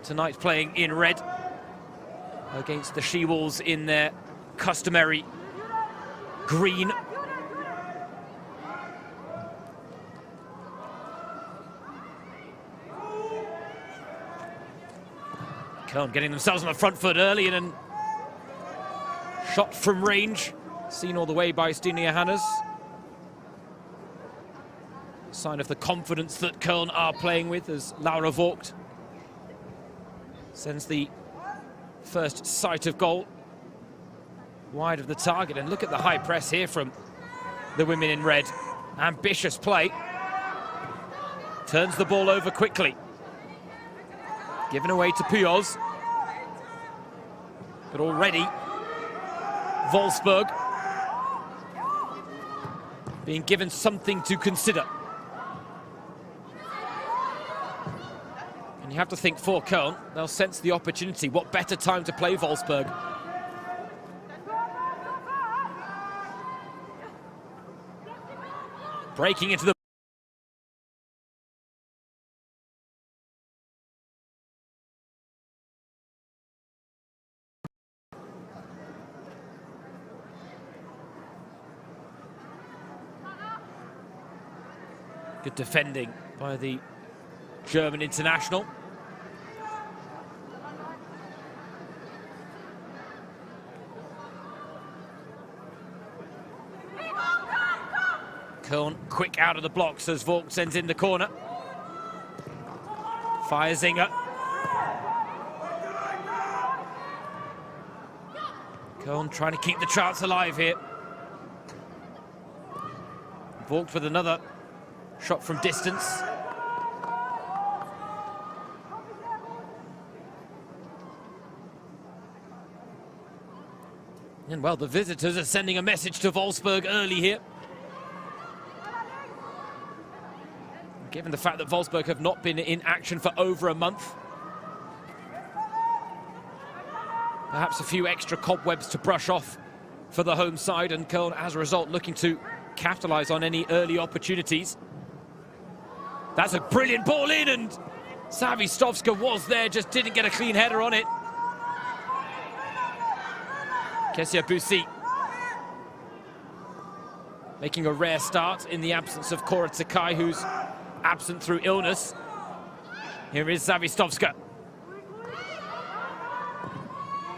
tonight playing in red against the She-Wolves in their customary green. Köln getting themselves on the front foot early and shot from range, seen all the way by Stine Hannes. Sign of the confidence that Köln are playing with as Laura Vogt sends the first sight of goal wide of the target. And look at the high press here from the women in red. Ambitious play. Turns the ball over quickly. Given away to Pujols. But already Wolfsburg being given something to consider. And you have to think for Köln, they'll sense the opportunity. What better time to play Wolfsburg? Breaking into the good defending by the German international. Köln quick out of the blocks as Vogt sends in the corner. Fires Zinger. Köln trying to keep the chance alive here. Vogt with another shot from distance. And well, the visitors are sending a message to Wolfsburg early here. Given the fact that Wolfsburg have not been in action for over a month. Perhaps a few extra cobwebs to brush off for the home side, and Köln, as a result, looking to capitalise on any early opportunities. That's a brilliant ball in, and Savistovska was there, just didn't get a clean header on it. Kessia Busi making a rare start in the absence of Cora Tsakai, who's absent through illness. Here is Savistovska.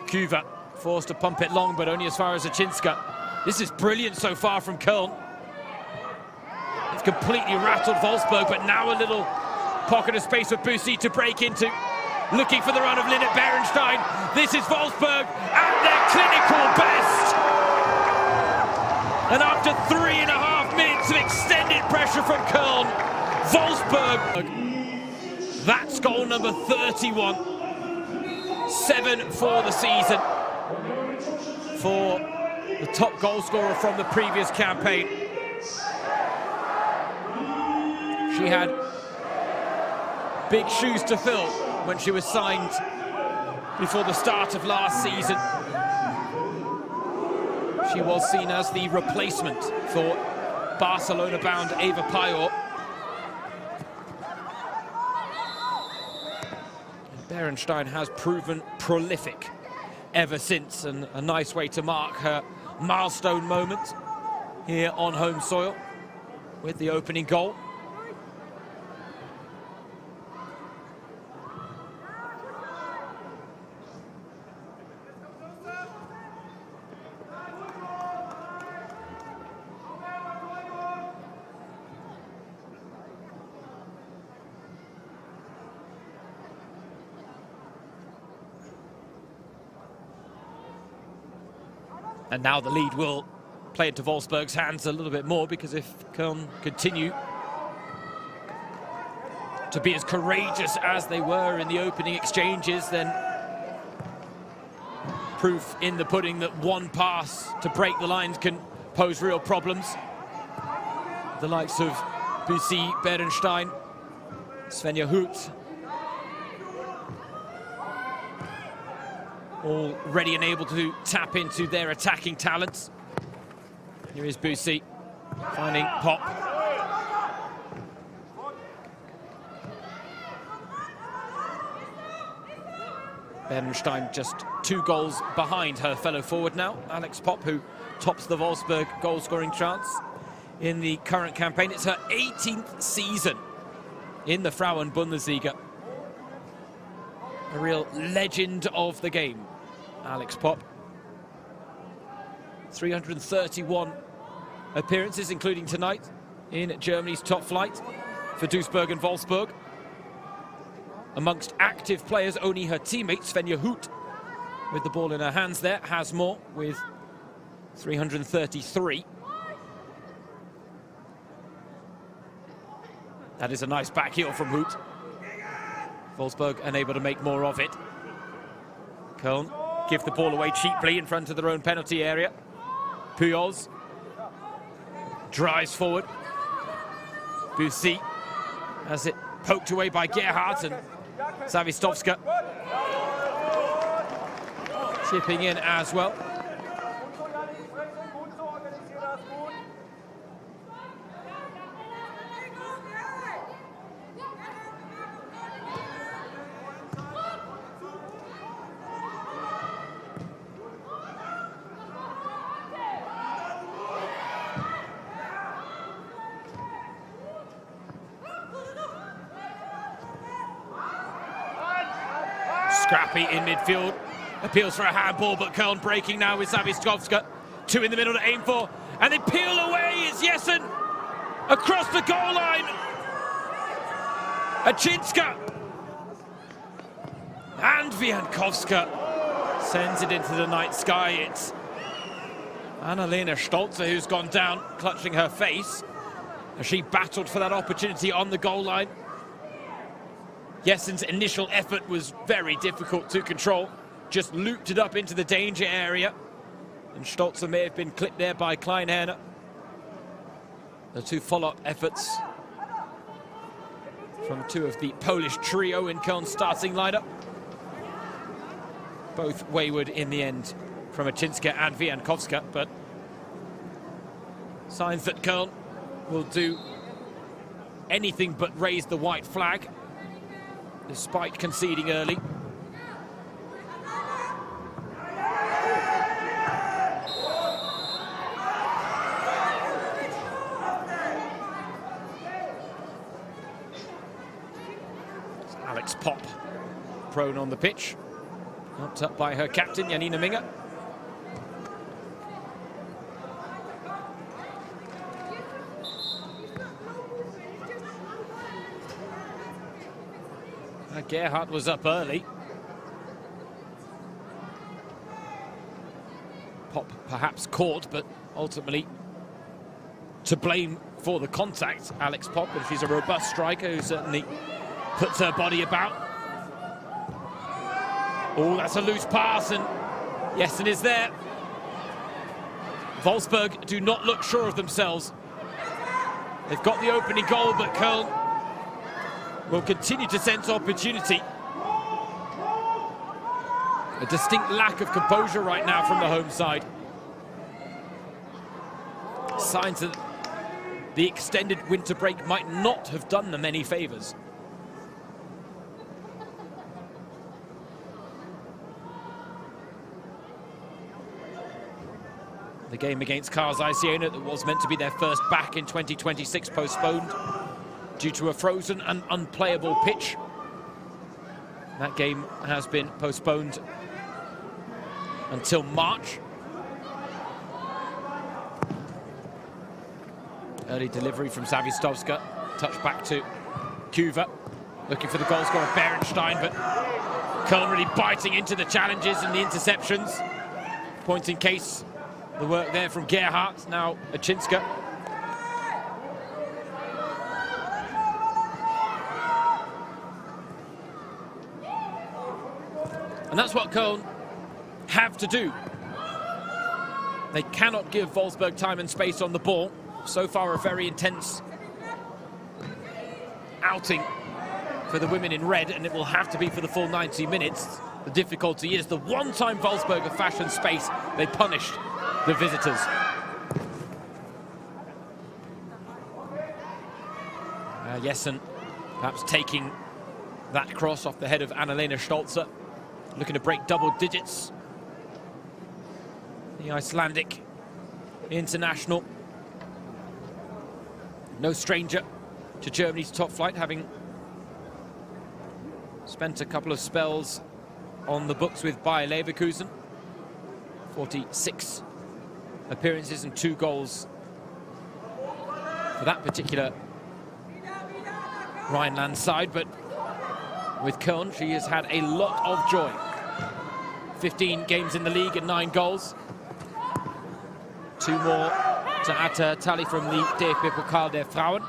Kuva forced to pump it long, but only as far as Achinska. This is brilliant so far from Köln. It's completely rattled Wolfsburg, but now a little pocket of space for Busi to break into. Looking for the run of Linnet Beerensteyn. This is Wolfsburg at their clinical best. And after 3.5 minutes of extended pressure from Köln, Wolfsburg, that's goal number 31. 7 for the season for the top goal scorer from the previous campaign. She had big shoes to fill when she was signed before the start of last season. She was seen as the replacement for Barcelona-bound Eva Pajor. Beerensteyn has proven prolific ever since, and a nice way to mark her milestone moment here on home soil with the opening goal. And now the lead will play into Wolfsburg's hands a little bit more, because if Köln continue to be as courageous as they were in the opening exchanges, then proof in the pudding that one pass to break the lines can pose real problems. The likes of Busi, Beerensteyn, Svenja Hoot, all ready and able to tap into their attacking talents. Here is Busi finding Pop. Beerensteyn just 2 goals behind her fellow forward now, Alex Popp, who tops the Wolfsburg goal-scoring charts in the current campaign. It's her 18th season in the Frauen-Bundesliga. A real legend of the game, Alex Popp. 331 appearances, including tonight, in Germany's top flight for Duisburg and Wolfsburg. Amongst active players, only her teammate Svenja Hoot, with the ball in her hands there, has more with 333. That is a nice back heel from Hoot. Wolfsburg unable to make more of it. Köln give the ball away cheaply in front of their own penalty area. Pujols drives forward. Bussy has it poked away by Gerhardt, and Zawistowska chipping in as well. Scrappy in midfield, appeals for a handball, but Köln breaking now with Zawistowska. 2 in the middle to aim for, and they peel away. Is Jessen across the goal line. Achinska and Wiankowska sends it into the night sky. It's Annalena Stolze who's gone down, clutching her face as she battled for that opportunity on the goal line. Jessen's initial effort was very difficult to control, just looped it up into the danger area, and Stolze may have been clipped there by Kleinherner. The 2 follow-up efforts from 2 of the Polish trio in Köln's starting lineup, both wayward in the end from Achinska and Wiankowska, but signs that Köln will do anything but raise the white flag, despite conceding early. Alex Popp prone on the pitch, helped up by her captain Janina Minge. Gerhardt was up early. Popp perhaps caught, but ultimately to blame for the contact, Alex Popp, and she's a robust striker who certainly puts her body about. Oh, that's a loose pass, and Jessen is there. Wolfsburg do not look sure of themselves. They've got the opening goal, but Köln will continue to sense opportunity. A distinct lack of composure right now from the home side. Signs that the extended winter break might not have done them any favours. The game against Karsai Siena that was meant to be their first back in 2026 postponed due to a frozen and unplayable pitch. That game has been postponed until March. Early delivery from Zawistowska, touch back to Kuva, looking for the goal scorer Beerensteyn, but Köln really biting into the challenges and the interceptions. Point in case, the work there from Gerhardt, now Achinska. And that's what Köln have to do. They cannot give Wolfsburg time and space on the ball. So far, a very intense outing for the women in red, and it will have to be for the full 90 minutes. The difficulty is the one time Wolfsburg have fashioned space, they punished the visitors. Jessen perhaps taking that cross off the head of Annalena Stolze. looking to break double digits. The Icelandic international. No stranger to Germany's top flight, having spent a couple of spells on the books with Bayer Leverkusen. 46 appearances and 2 goals for that particular Rhineland side, but with Köln, she has had a lot of joy. 15 games in the league and 9 goals. 2 more to add her tally from the DFB Pokal der Frauen.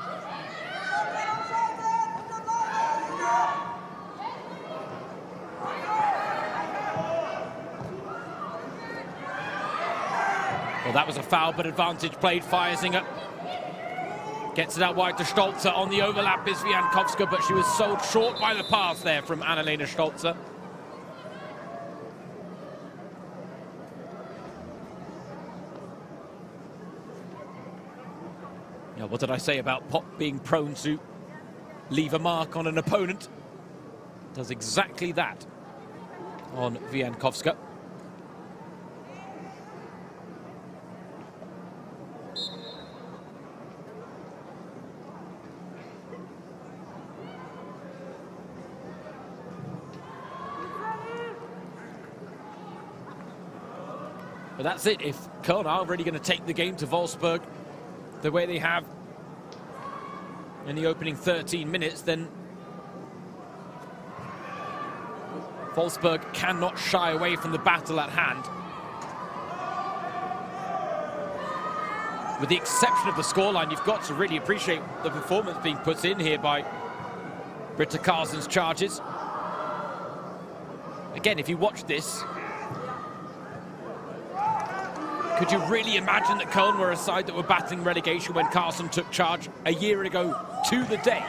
Well, that was a foul, but advantage played. Feiersinger gets it out wide to Stolzer. On the overlap is Wiankowska, but she was sold short by the pass there from Annalena Stolzer. Yeah, what did I say about Pop being prone to leave a mark on an opponent? Does exactly that on Wiankowska. But that's it. If Köln are really going to take the game to Wolfsburg the way they have in the opening 13 minutes, then Wolfsburg cannot shy away from the battle at hand. With the exception of the scoreline, you've got to really appreciate the performance being put in here by Britta Karlsson's charges. Again, if you watch this, could you really imagine that Köln were a side that were battling relegation when Karlsson took charge a year ago to the day?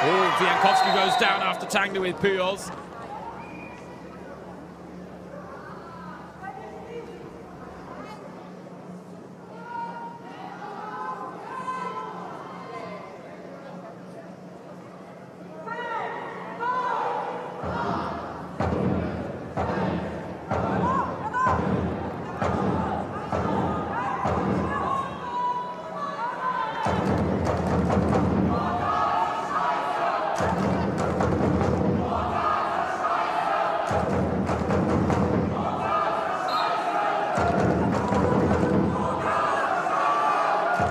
Oh, Wiankowska goes down after tangling with Pujols.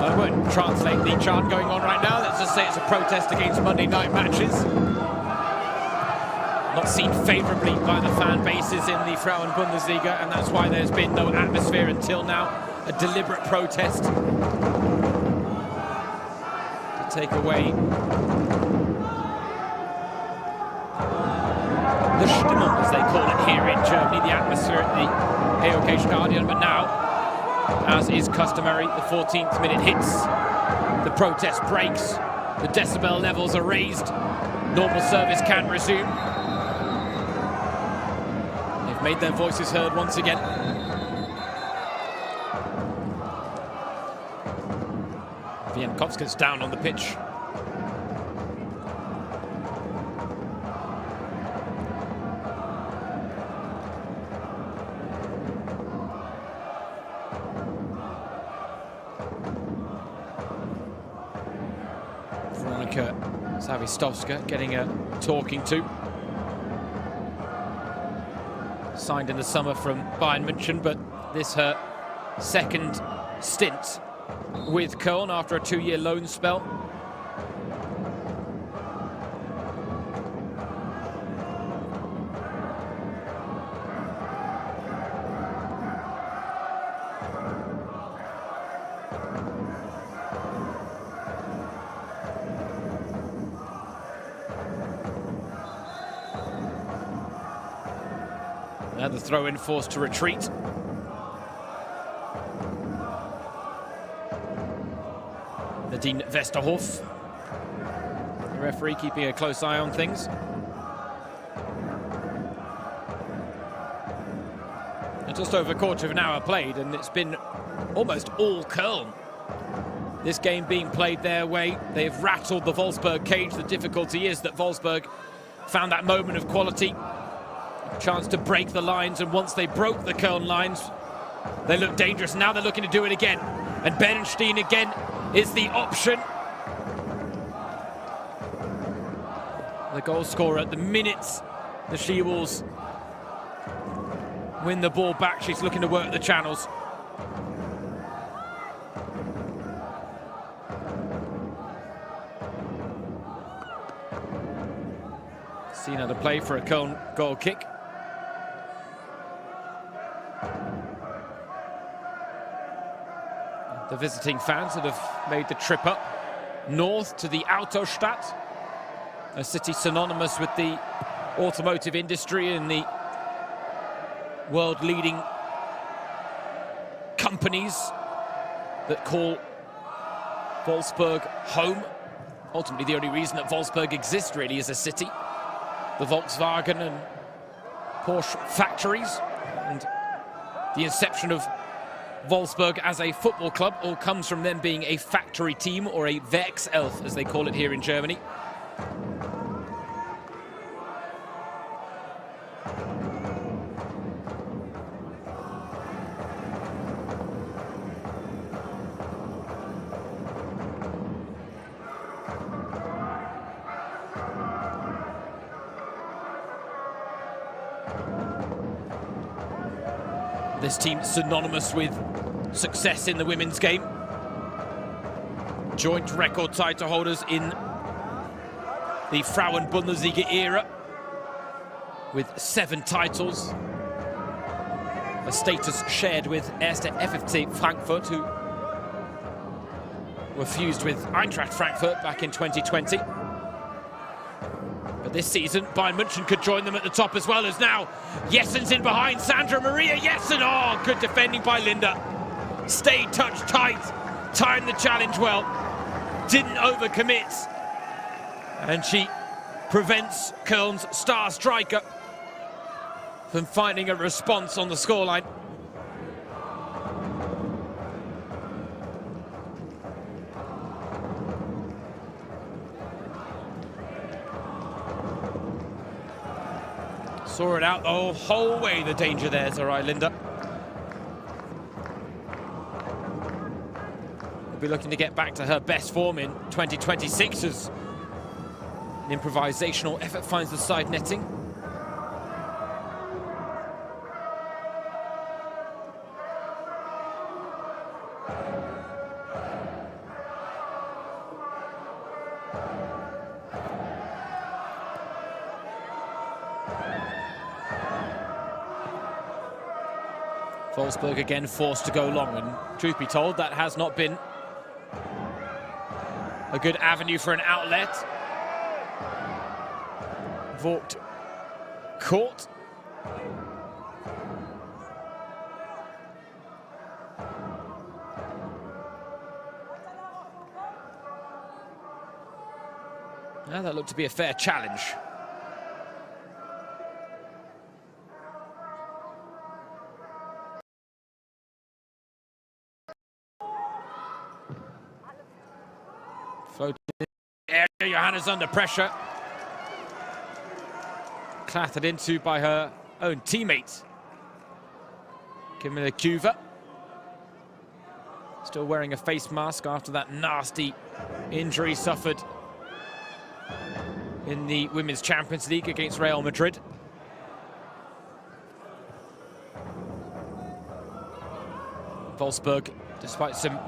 I won't translate the chant going on right now. Let's just say it's a protest against Monday night matches. Not seen favourably by the fan bases in the Frauen Bundesliga, and that's why there's been no atmosphere until now. A deliberate protest to take away the Stimmung, as they call it here in Germany, the atmosphere at the AOK Stadion. But now, as is customary, the 14th minute hits, the protest breaks, the decibel levels are raised, normal service can resume. They've made their voices heard once again. Wiankowska's down on the pitch. Zawistowska getting a talking to. Signed in the summer from Bayern München, but this her second stint with Köln after a 2-year loan spell. Now the throw-in forced to retreat. Nadine Westerhof, the referee, keeping a close eye on things. And just over a quarter of an hour played, and it's been almost all Köln this game being played their way. They've rattled the Wolfsburg cage. The difficulty is that Wolfsburg found that moment of quality, a chance to break the lines, and once they broke the Köln lines, they looked dangerous. Now they're looking to do it again, and Beerensteyn again is the option. The goal scorer at the minute the She-Wolves win the ball back. She's looking to work the channels. Seen her to play for a Köln goal kick. The visiting fans that have made the trip up north to the Autostadt, a city synonymous with the automotive industry and the world-leading companies that call Wolfsburg home. Ultimately, the only reason that Wolfsburg exists really is a city. The Volkswagen and Porsche factories and the inception of Wolfsburg as a football club all comes from them being a factory team, or a Werkself as they call it here in Germany. This team synonymous with success in the women's game. Joint record title holders in the Frauen-Bundesliga era with 7 titles. A status shared with 1.FC Frankfurt, who were fused with Eintracht Frankfurt back in 2020. But this season, Bayern München could join them at the top as well, as now Jessen's in behind Sandra Maria Jessen. Oh, good defending by Linda. Stayed touch tight, timed the challenge well, didn't overcommit. And she prevents Köln's star striker from finding a response on the scoreline. Saw it out the whole way, the danger there, Sarai Linda. Will be looking to get back to her best form in 2026 as an improvisational effort finds the side netting. Wolfsburg again forced to go long, and truth be told, that has not been a good avenue for an outlet. Vogt caught. Now that looked to be a fair challenge. Floated in the area, Johanna's under pressure. Clattered into by her own teammate, Camilla Cuva. Still wearing a face mask after that nasty injury suffered in the Women's Champions League against Real Madrid. Wolfsburg, despite some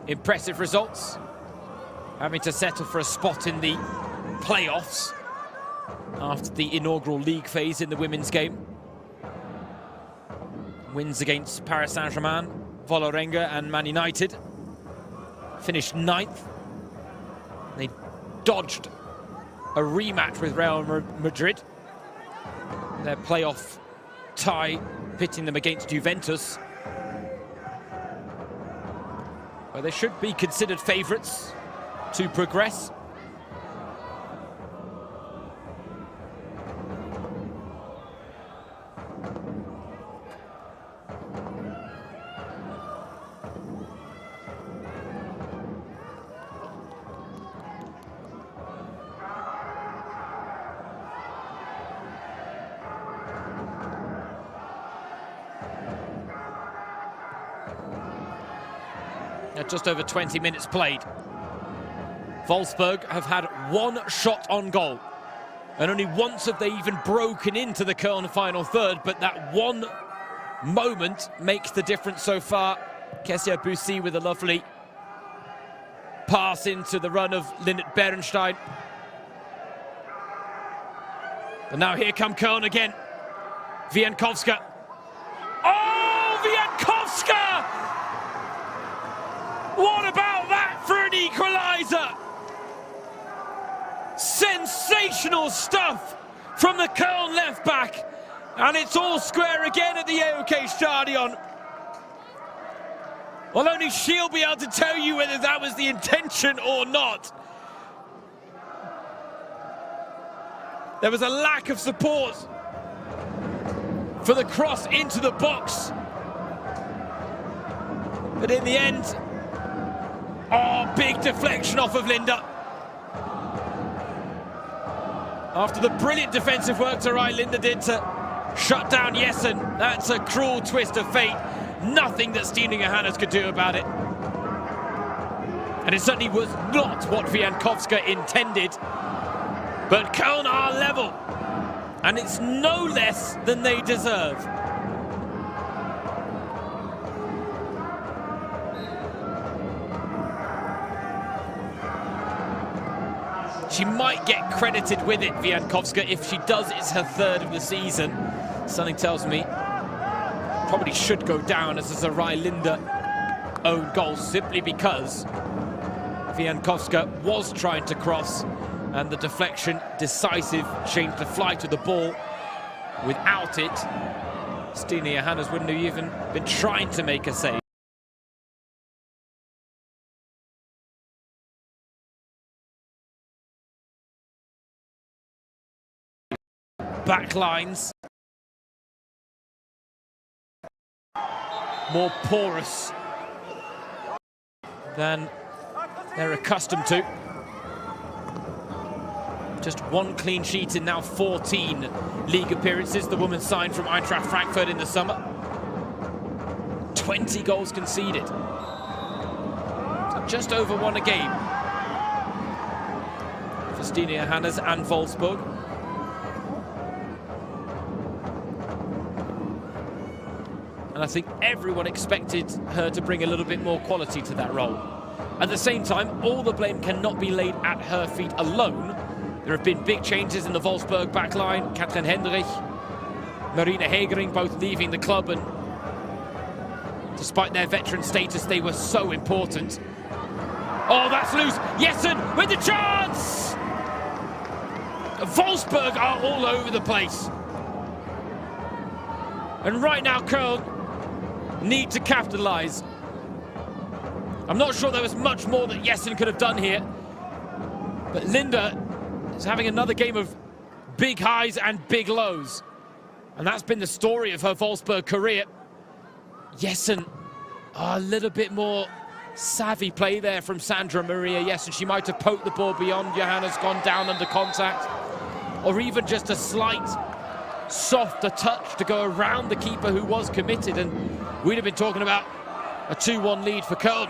impressive results, having to settle for a spot in the playoffs after the inaugural league phase in the women's game. Wins against Paris Saint-Germain, Vålerenga and Man United. Finished 9th. They dodged a rematch with Real Madrid. Their playoff tie pitting them against Juventus, where they should be considered favourites to progress. at just over 20 minutes played. Wolfsburg have had one shot on goal, and only once have they even broken into the Köln final third, but that one moment makes the difference so far. Kessia Bussi with a lovely pass into the run of Beerensteyn. And now here come Köln again. Wiankowska. Oh, Wiankowska! What about that for an equaliser? Sensational stuff from the Köln left back. And it's all square again at the AOK Stadion. Well, only she'll be able to tell you whether that was the intention or not. There was a lack of support for the cross into the box. But in the end, oh, big deflection off of Linda. After the brilliant defensive work Linda did to shut down Jessen, that's a cruel twist of fate. Nothing that Stine Johannes could do about it. And it certainly was not what Wiankowska intended. But Köln are level, and it's no less than they deserve. She might get credited with it, Wiankowska. If she does, it's her third of the season. Something tells me probably should go down as a Linda own goal, simply because Wiankowska was trying to cross, and the deflection, decisive, changed the flight of the ball. Without it, Stine Johannes wouldn't have even been trying to make a save. Back lines. More porous than they're accustomed to. Just one clean sheet in now 14 league appearances. The woman signed from Eintracht Frankfurt in the summer. 20 goals conceded. So just over one a game for Stine Johannes and Wolfsburg. And I think everyone expected her to bring a little bit more quality to that role. At the same time, all the blame cannot be laid at her feet alone. There have been big changes in the Wolfsburg backline. Katrin Hendrich, Marina Hegering both leaving the club, and despite their veteran status, they were so important. Oh, that's loose. Jessen with the chance! Wolfsburg are all over the place. And right now, Köln need to capitalise. I'm not sure there was much more that Jessen could have done here, but Linda is having another game of big highs and big lows, and that's been the story of her Wolfsburg career. Jessen, a little bit more savvy play there from Sandra Maria Jessen. She might have poked the ball beyond Johannes, gone down under contact, or even just a slight softer touch to go around the keeper who was committed, and we'd have been talking about a 2-1 lead for Köln.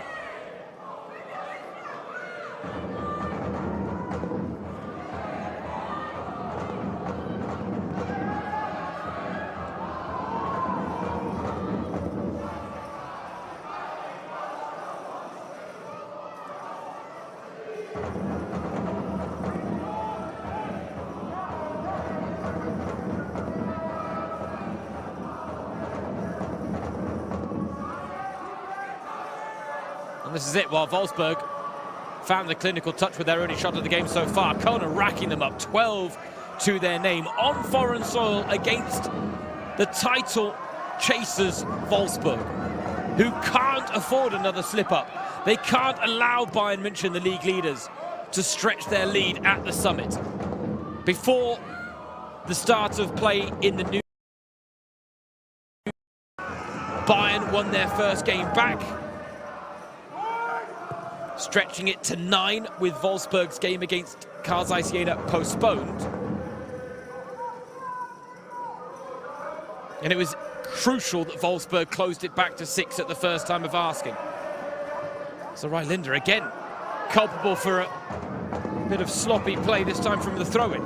And this is it, while Wolfsburg found the clinical touch with their only shot of the game so far. Köln are racking them up, 12 to their name on foreign soil against the title chasers Wolfsburg, who can't afford another slip-up. They can't allow Bayern München, the league leaders, to stretch their lead at the summit. Before the start of play in the new, Bayern won their first game back, stretching it to 9 with Wolfsburg's game against Carl Zeiss Jena postponed. And it was crucial that Wolfsburg closed it back to 6 at the first time of asking. So Linda again culpable for a bit of sloppy play, this time from the throw-in.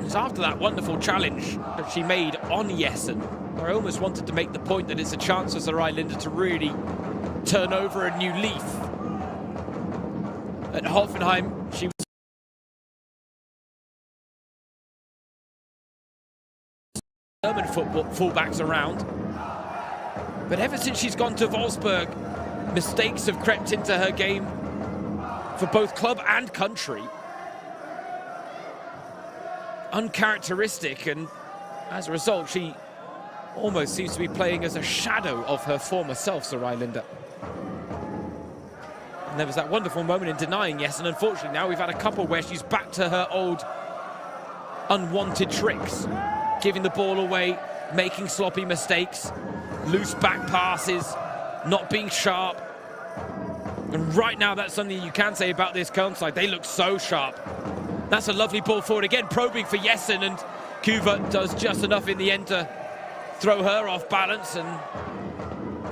It's after that wonderful challenge that she made on Jessen, I almost wanted to make the point that it's a chance for Linda to really turn over a new leaf. At Hoffenheim, she was German fullbacks around. But ever since she's gone to Wolfsburg, mistakes have crept into her game for both club and country. Uncharacteristic, and as a result, she almost seems to be playing as a shadow of her former self, Linda. And there was that wonderful moment in denying yes, and unfortunately now we've had a couple where she's back to her old unwanted tricks, giving the ball away, making sloppy mistakes, loose back passes, not being sharp. And right now, that's something you can say about this Köln side. They look so sharp. That's a lovely ball forward again, probing for Jessen, and Kuva does just enough in the end to throw her off balance and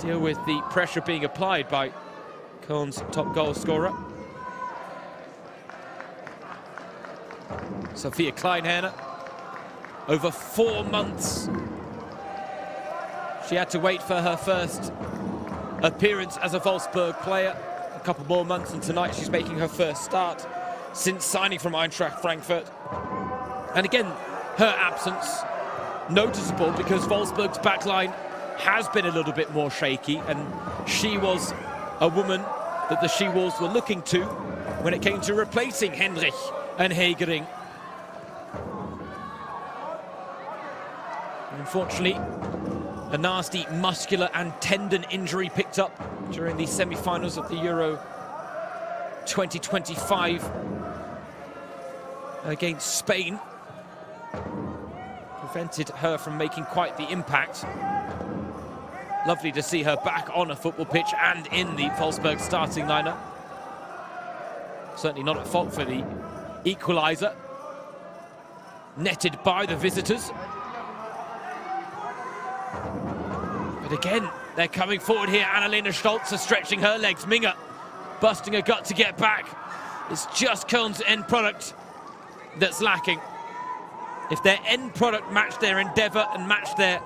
deal with the pressure being applied by Köln's top goal scorer. Sophia Kleinherner, over 4 months she had to wait for her first appearance as a Wolfsburg player. A couple more months, and tonight she's making her first start since signing from Eintracht Frankfurt. And again, her absence noticeable because Wolfsburg's backline has been a little bit more shaky, and she was a woman that the She-Wolves were looking to when it came to replacing Henrich and Hegering. Unfortunately, a nasty muscular and tendon injury picked up during the semi-finals of the Euro 2025 against Spain. Prevented her from making quite the impact. Lovely to see her back on a football pitch and in the Wolfsburg starting lineup. Certainly not at fault for the equaliser, netted by the visitors. But again, they're coming forward here. Annalena Stolz is stretching her legs. Minge busting her gut to get back. It's just Köln's end product that's lacking. If their end product matched their endeavour and matched their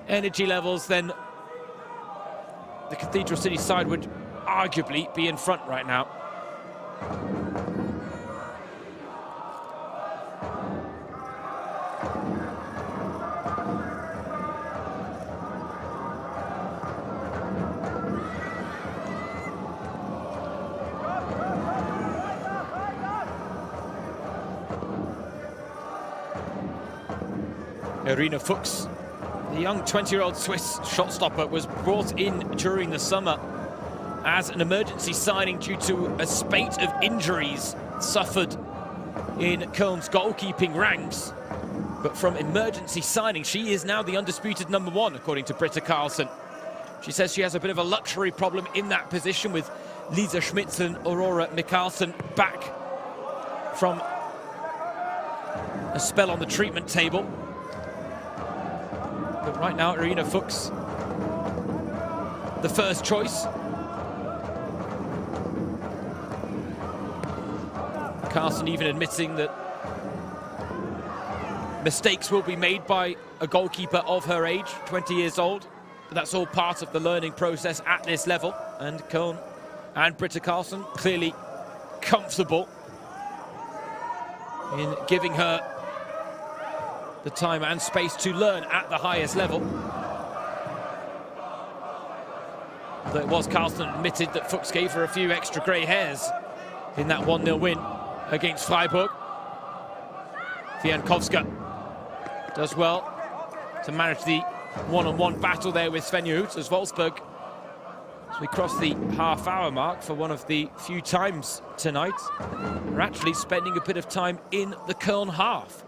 energy levels, then the Cathedral City side would arguably be in front right now. Irina Fuchs, the young 20-year-old Swiss shot stopper, was brought in during the summer as an emergency signing due to a spate of injuries suffered in Köln's goalkeeping ranks. But from emergency signing, she is now the undisputed #1, according to Britta Karlsson. She says she has a bit of a luxury problem in that position, with Lisa Schmitz and Aurora Mikkelsen back from a spell on the treatment table. But right now, Irina Fuchs, the first choice. Carlson even admitting that mistakes will be made by a goalkeeper of her age, 20 years old. But that's all part of the learning process at this level. And Köln and Britta Karlsson clearly comfortable in giving her the time and space to learn at the highest level. Although it was Karlsson admitted that Fuchs gave her a few extra grey hairs in that 1-0 win against Freiburg. Fiankowska does well to manage the one-on-one battle there with Svenja Huth as Wolfsburg, as we cross the half-hour mark for one of the few times tonight, we're actually spending a bit of time in the Köln half.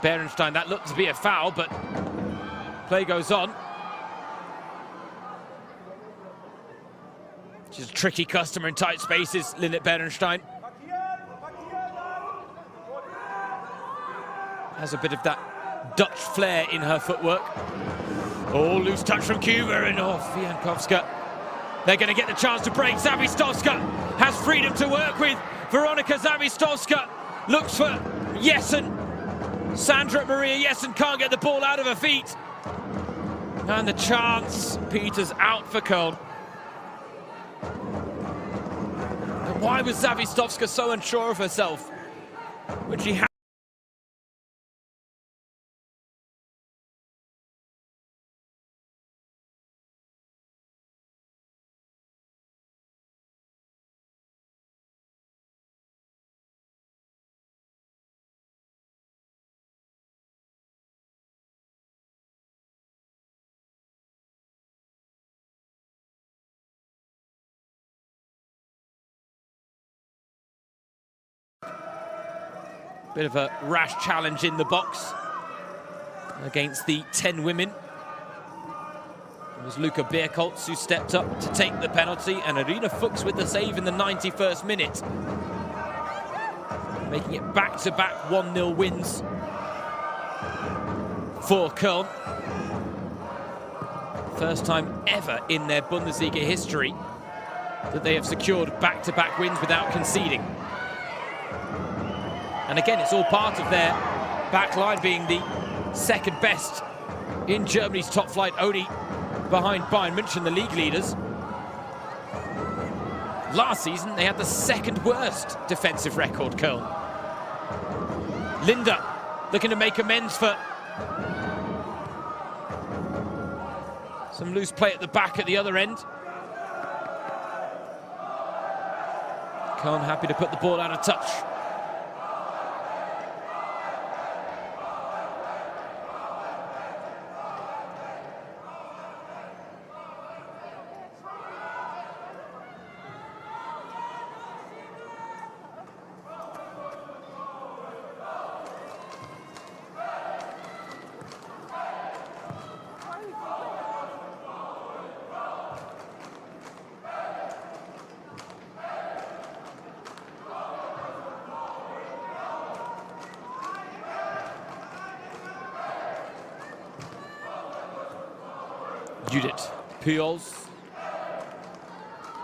Beerensteyn, that looked to be a foul, but play goes on. She's a tricky customer in tight spaces, Linnet Beerensteyn. has a bit of that Dutch flair in her footwork. Oh, loose touch from Cuba and off Jankowska. They're going to get the chance to break. Zawistowska has freedom to work with. Veronika Zawistowska looks for Jessen. Sandra Maria Jessen can't get the ball out of her feet. And the chance, Peters out for Köln. But why was Zawistowska so unsure of herself when she had bit of a rash challenge in the box against the 10 women. It was Luca Beerkoltz who stepped up to take the penalty, and Irina Fuchs with the save in the 91st minute. Making it back-to-back 1-0 wins for Köln. First time ever in their Bundesliga history that they have secured back-to-back wins without conceding. And again, it's all part of their back line being the second best in Germany's top flight, only behind Bayern München, the league leaders. Last season, they had the second worst defensive record, Köln. Linda looking to make amends for some loose play at the back at the other end. Köln happy to put the ball out of touch. Judith Pujols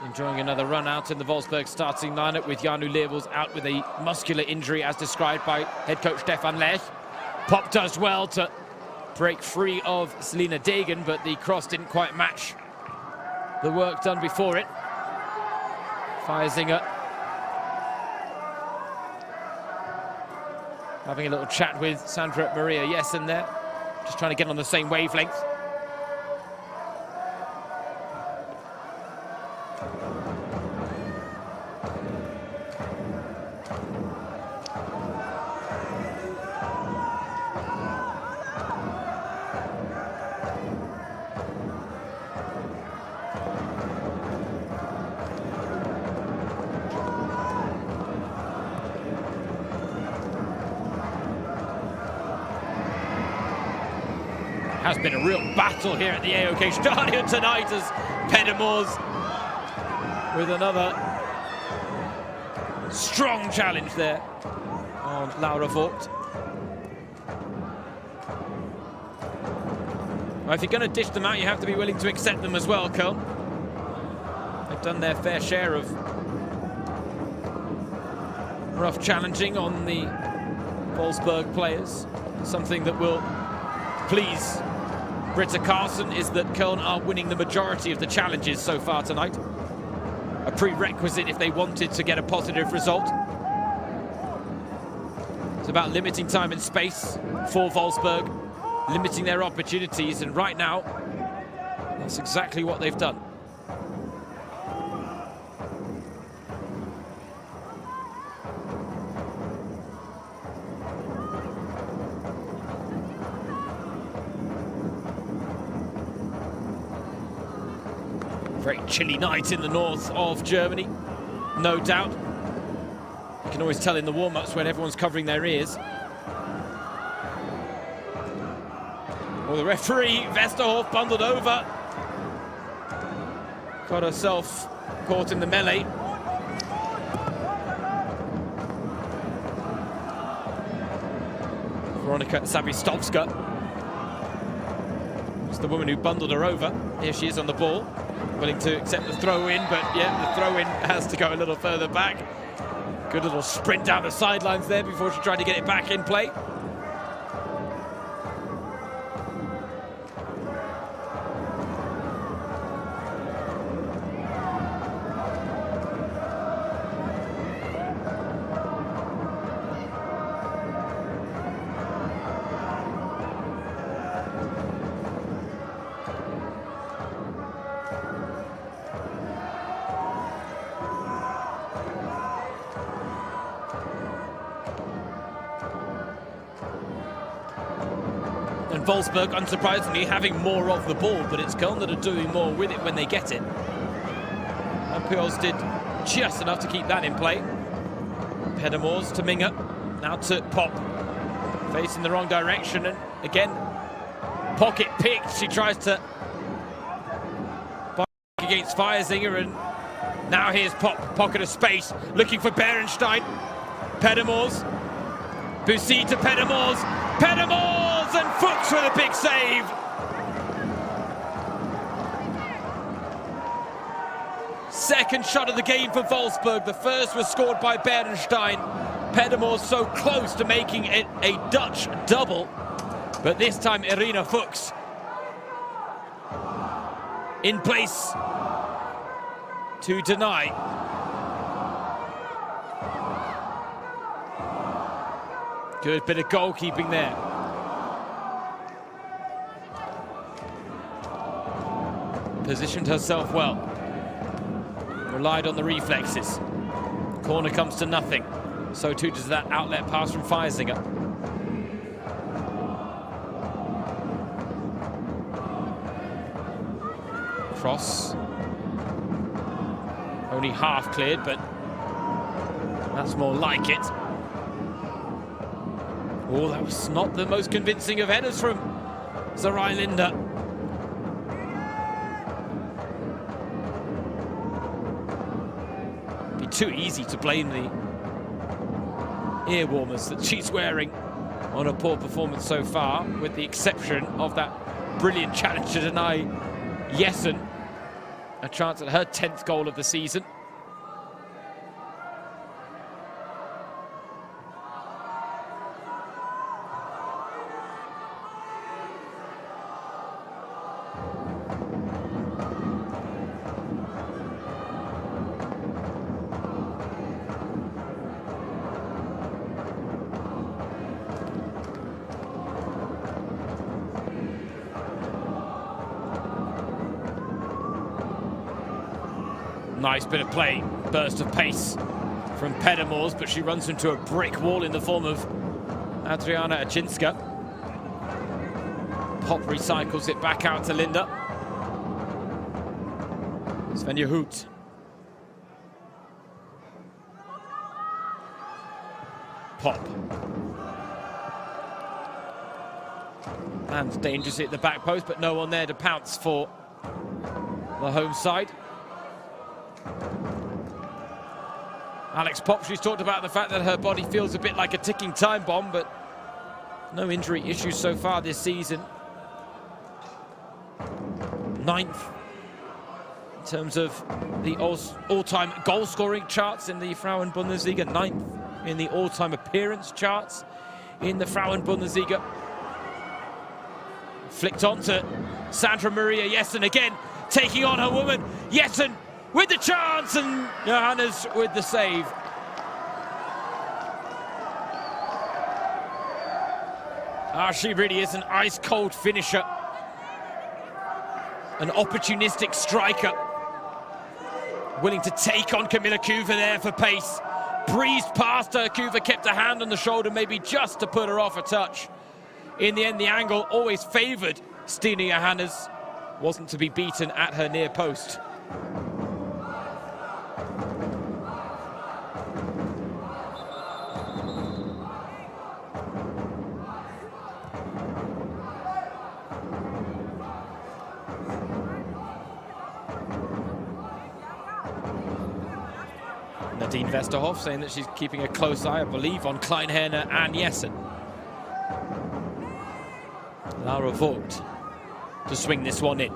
enjoying another run out in the Wolfsburg starting lineup, with Janu Leeuwels out with a muscular injury as described by head coach Stefan Lech. Pop does well to break free of Selina Degen, but the cross didn't quite match the work done before it. Feiersinger having a little chat with Sandra Maria Jessen there, just trying to get on the same wavelength. Has been a real battle here at the AOK Stadion tonight, as Pedamors with another strong challenge there on Laura Vogt. Well, if you're going to dish them out, you have to be willing to accept them as well, Köln. They've done their fair share of rough challenging on the Wolfsburg players. Something that will please Britta Carlson is that Köln are winning the majority of the challenges so far tonight. A prerequisite if they wanted to get a positive result. It's about limiting time and space for Wolfsburg, limiting their opportunities, and right now, that's exactly what they've done. Very chilly night in the north of Germany, no doubt. You can always tell in the warm-ups when everyone's covering their ears. Well, the referee, Westerhoff, bundled over. Got herself caught in the melee. Veronika Sawistovska. It's the woman who bundled her over. Here she is on the ball, willing to accept the throw-in, but yeah, the throw-in has to go a little further back. Good little sprint down the sidelines there before she tried to get it back in play. And Wolfsburg, unsurprisingly, having more of the ball, but it's Köln that are doing more with it when they get it. And Pujols did just enough to keep that in play. Pedamors to Minge, now to Pop. Facing the wrong direction, and again, pocket picked. She tries to against Feiersinger, and now here's Pop, pocket of space, looking for Beerensteyn. Pedamors, Bussy to Pedamors, Pedamors, and Fuchs with a big save. Second shot of the game for Wolfsburg. The first was scored by Beerensteyn. Pedamors so close to making it a Dutch double, but this time Irina Fuchs in place to deny. Good bit of goalkeeping there. Positioned herself well. Relied on the reflexes. Corner comes to nothing. So too does that outlet pass from Feiersinger. Cross. Only half cleared, but that's more like it. Oh, that was not the most convincing of headers from Sarai Linda. Be too easy to blame the ear warmers that she's wearing on a poor performance so far, with the exception of that brilliant challenge to deny Jessen a chance at her 10th goal of the season. Nice bit of play, burst of pace from Pedamors, but she runs into a brick wall in the form of Adriana Achinska. Pop recycles it back out to Linda. Svenja Hoot. Pop. And dangerously at the back post, but no one there to pounce for the home side. Alex Pop, she's talked about the fact that her body feels a bit like a ticking time bomb, but no injury issues so far this season. 9th in terms of the all-time goal-scoring charts in the Frauen-Bundesliga, 9th in the all-time appearance charts in the Frauen-Bundesliga. Flicked on to Sandra Maria Jessen again, taking on her woman. Jessen with the chance, and Johannes with the save. She really is an ice-cold finisher. An opportunistic striker. Willing to take on Camilla Kuva there for pace. Breezed past her. Kuva kept a hand on the shoulder, maybe just to put her off a touch. In the end, the angle always favoured Stine Johannes. Wasn't to be beaten at her near post. Nadine Westerhoff saying that she's keeping a close eye, I believe, on Kleinherner and Jessen. Laura Vogt to swing this one in.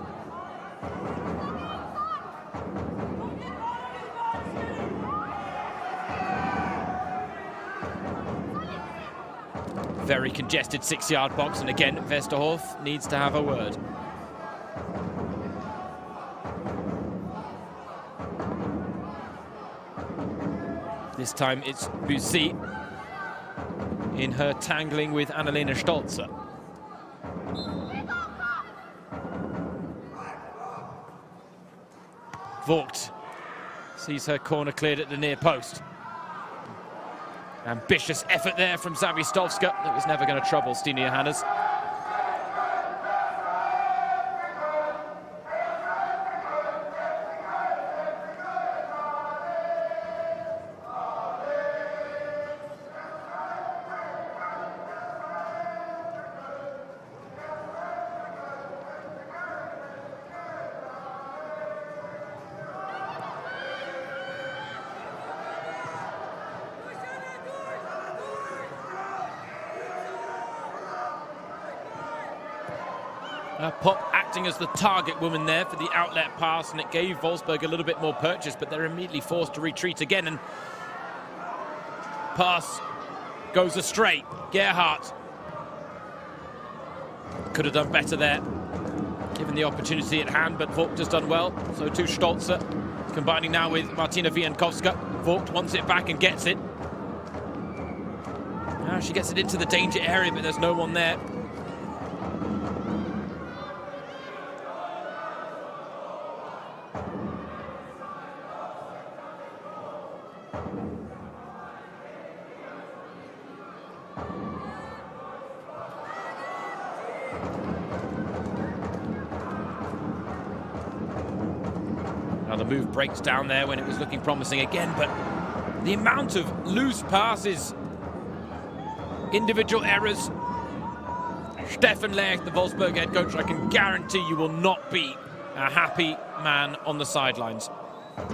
Very congested 6-yard box, and again Westerhof needs to have a word. This time it's Bussy in her tangling with Annalena Stolze. Vogt sees her corner cleared at the near post. Ambitious effort there from Zawistovska. That was never going to trouble Stina Johannes. Pop acting as the target woman there for the outlet pass, and it gave Wolfsburg a little bit more purchase, but they're immediately forced to retreat again, and pass goes astray. Gerhardt could have done better there, given the opportunity at hand, but Vogt has done well. So too Stolze, combining now with Martina Wiankowska. Vogt wants it back and gets it. Now she gets it into the danger area, but there's no one there. Now the move breaks down there when it was looking promising again, but the amount of loose passes, individual errors. Stefan Lerch, the Wolfsburg head coach, I can guarantee you will not be a happy man on the sidelines.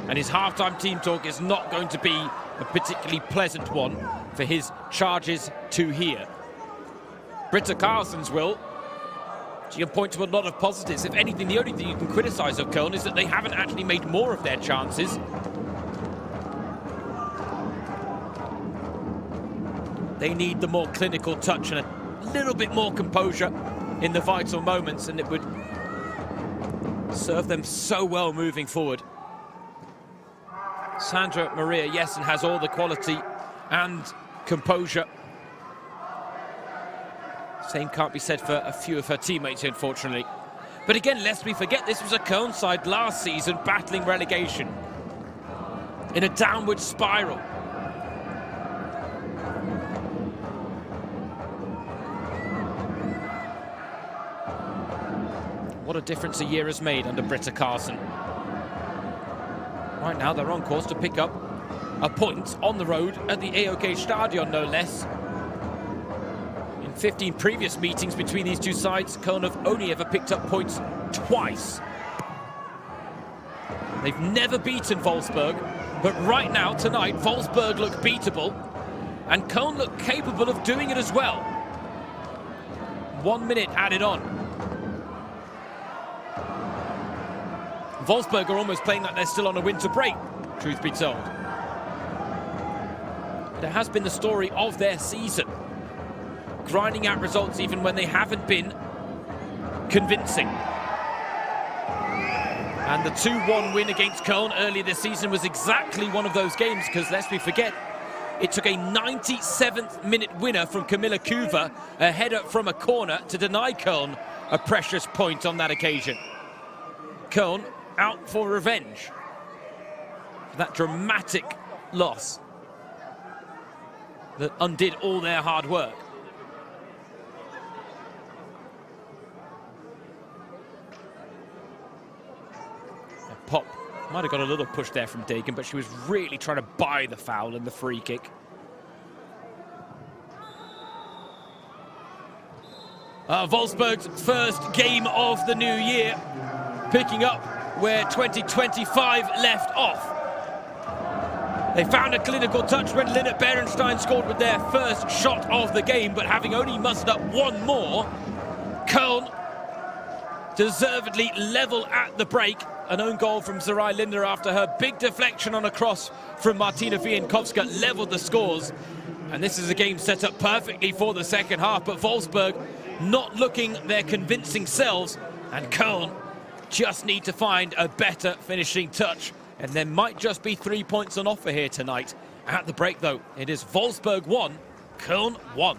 And his halftime team talk is not going to be a particularly pleasant one for his charges to hear. Britta Carlsen's will. She can point to a lot of positives. If anything, the only thing you can criticise of Köln is that they haven't actually made more of their chances. They need the more clinical touch and a little bit more composure in the vital moments, and it would serve them so well moving forward. Sandra Maria Jessen has all the quality and composure. Same can't be said for a few of her teammates, unfortunately. But again, lest we forget, this was a Köln side last season battling relegation in a downward spiral. What a difference a year has made under Britta Carlsen. Right now, they're on course to pick up a point on the road at the AOK Stadion, no less. In 15 previous meetings between these two sides, Köln have only ever picked up points twice. They've never beaten Wolfsburg, but right now, tonight, Wolfsburg look beatable, and Köln look capable of doing it as well. 1 minute added on. Wolfsburg are almost playing like they're still on a winter break, truth be told. But it has been the story of their season, grinding out results even when they haven't been convincing. And the 2-1 win against Köln earlier this season was exactly one of those games, because lest we forget, it took a 97th minute winner from Camilla Kuva, a header from a corner, to deny Köln a precious point on that occasion. Köln out for revenge for that dramatic loss that undid all their hard work. Pop might have got a little push there from Dagen, but she was really trying to buy the foul and the free kick. Wolfsburg's first game of the new year, picking up where 2025 left off. They found a clinical touch when Lynette Beerensteyn scored with their first shot of the game, but having only mustered up one more, Köln deservedly level at the break. An own goal from Sarai Linder after her big deflection on a cross from Martina Wiankowska leveled the scores. And this is a game set up perfectly for the second half, but Wolfsburg not looking their convincing selves, and Köln just need to find a better finishing touch. And there might just be 3 points on offer here tonight. At the break, though, it is Wolfsburg 1, Köln 1.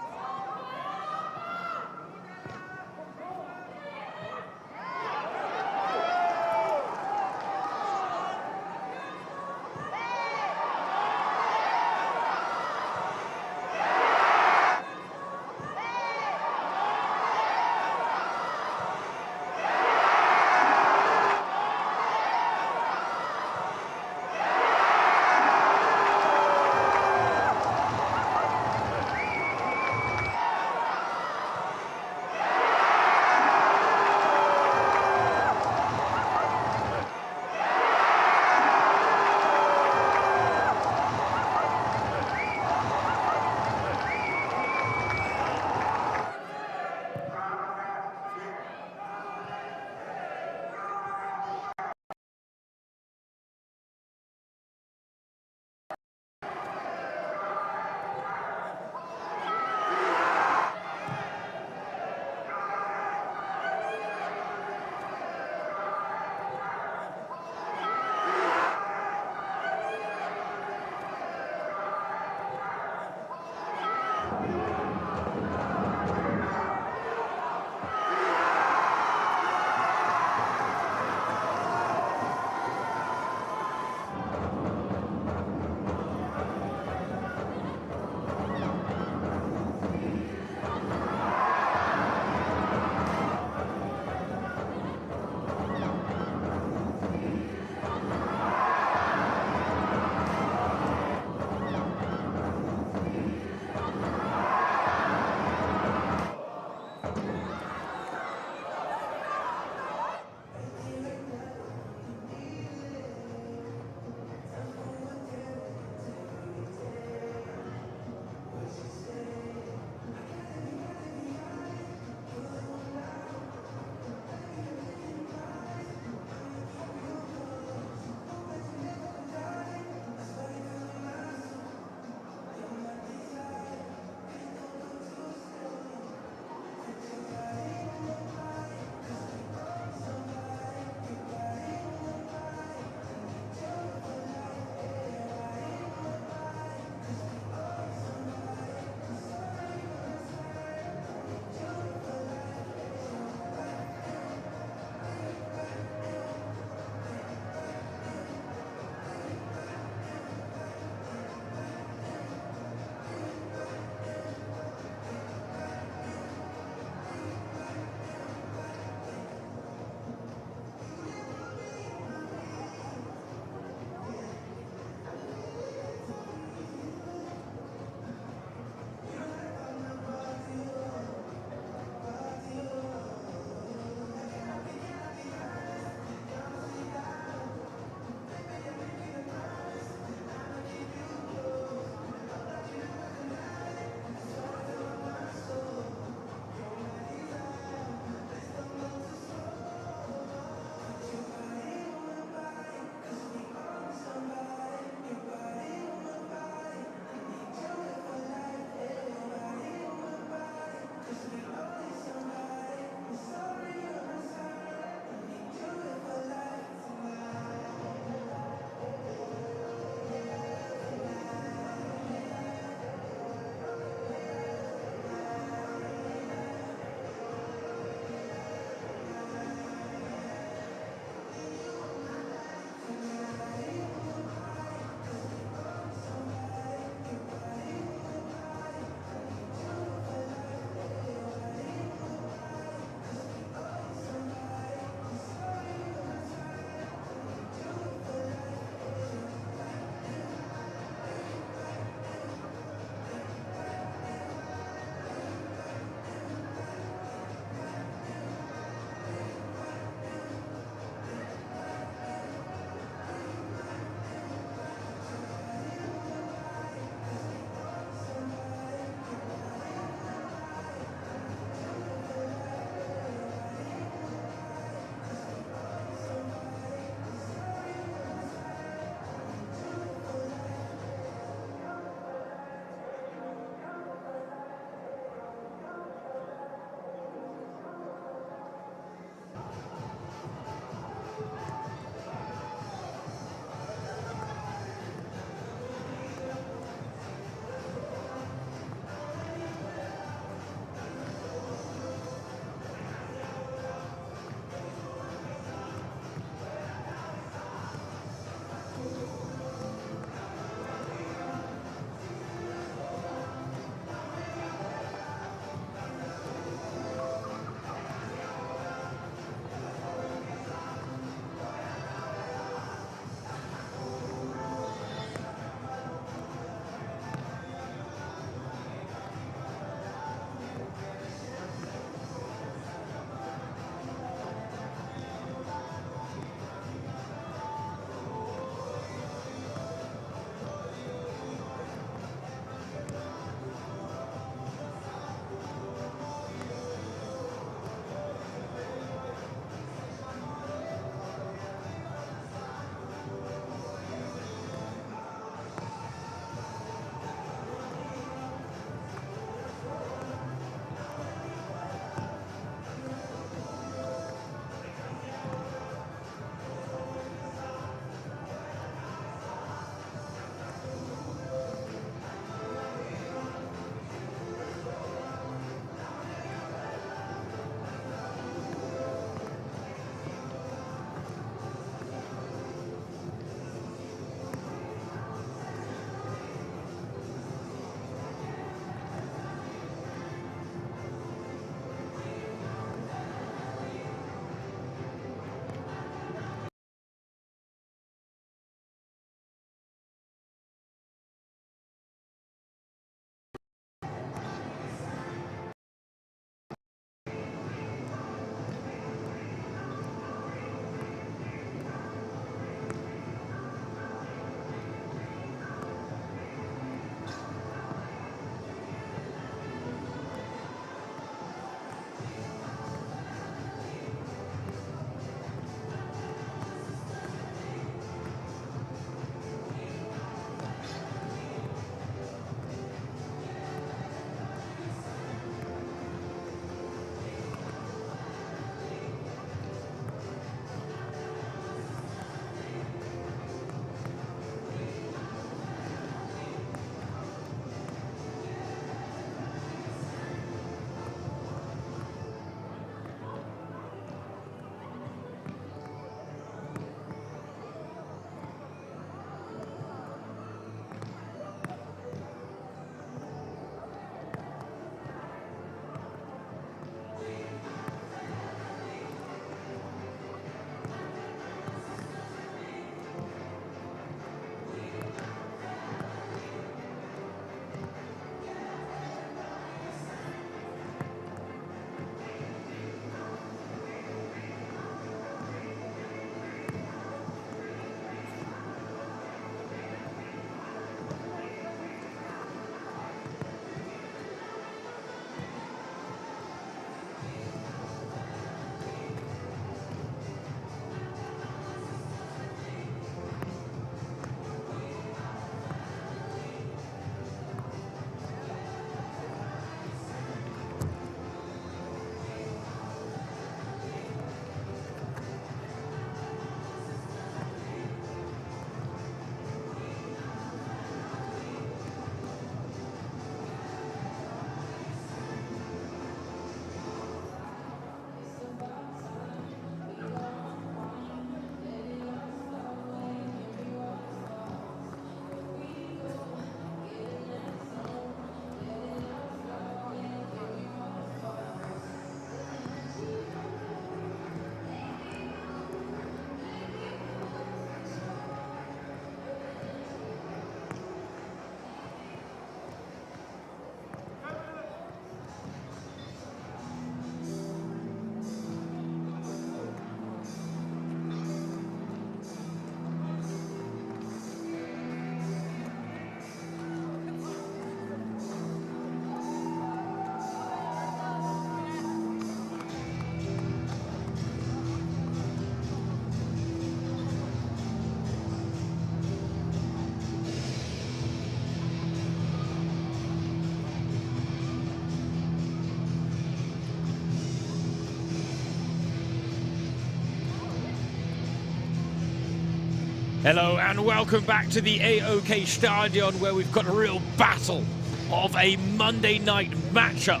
Hello and welcome back to the AOK Stadion, where we've got a real battle of a Monday night matchup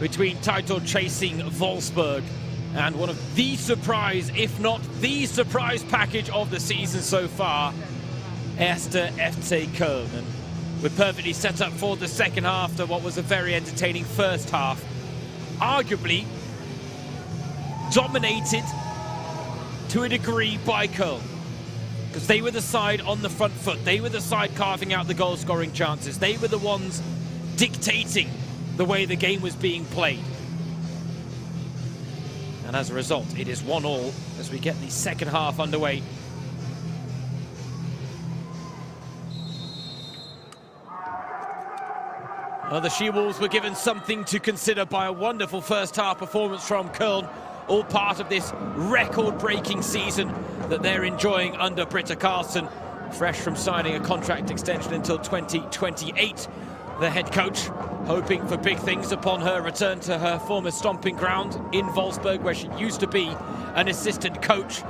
between title-chasing Wolfsburg and one of the surprise, if not the surprise package of the season so far, 1.FC Köln. And we're perfectly set up for the second half after what was a very entertaining first half. Arguably dominated to a degree by Köln, because they were the side on the front foot. They were the side carving out the goal-scoring chances. They were the ones dictating the way the game was being played. And as a result, it is 1-1 as we get the second half underway. Well, the She-Wolves were given something to consider by a wonderful first-half performance from Köln, all part of this record-breaking season that they're enjoying under Britta Karlsson, fresh from signing a contract extension until 2028. The head coach hoping for big things upon her return to her former stomping ground in Wolfsburg, where she used to be an assistant coach.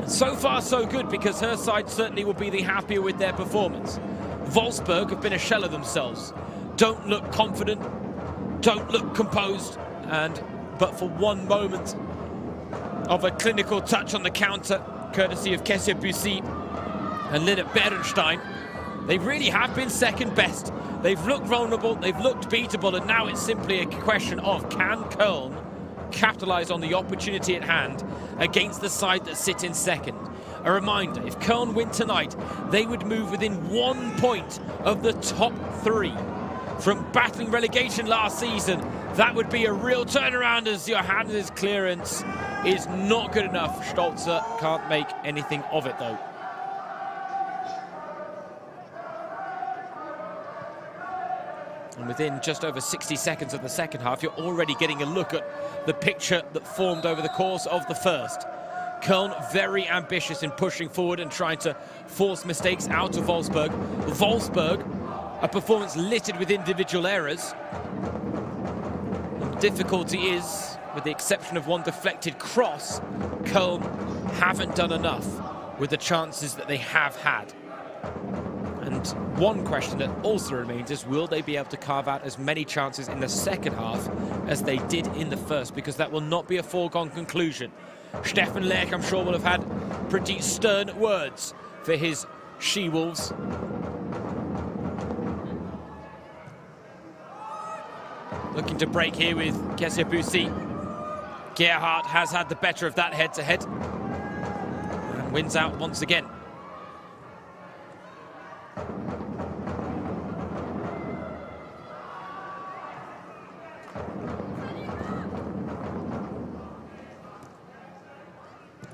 And so far so good, because her side certainly will be the happier with their performance. Wolfsburg have been a shell of themselves. Don't look confident, don't look composed, but for one moment of a clinical touch on the counter, courtesy of Kessia Bussy and Linda Beerensteyn, they really have been second best. They've looked vulnerable, they've looked beatable, and now it's simply a question of, can Köln capitalise on the opportunity at hand against the side that sit in second? A reminder, if Köln win tonight, they would move within 1 point of the top 3 from battling relegation last season. That would be a real turnaround, as Johannes' clearance is not good enough. Stolzer can't make anything of it, though. And within just over 60 seconds of the second half, you're already getting a look at the picture that formed over the course of the first. Köln very ambitious in pushing forward and trying to force mistakes out of Wolfsburg. Wolfsburg, a performance littered with individual errors. The difficulty is, with the exception of one deflected cross, Köln haven't done enough with the chances that they have had. And one question that also remains is, will they be able to carve out as many chances in the second half as they did in the first? Because that will not be a foregone conclusion. Stefan Lech, I'm sure, will have had pretty stern words for his She-Wolves. Looking to break here with Kessia Bussy. Gerhardt has had the better of that head-to-head and wins out once again.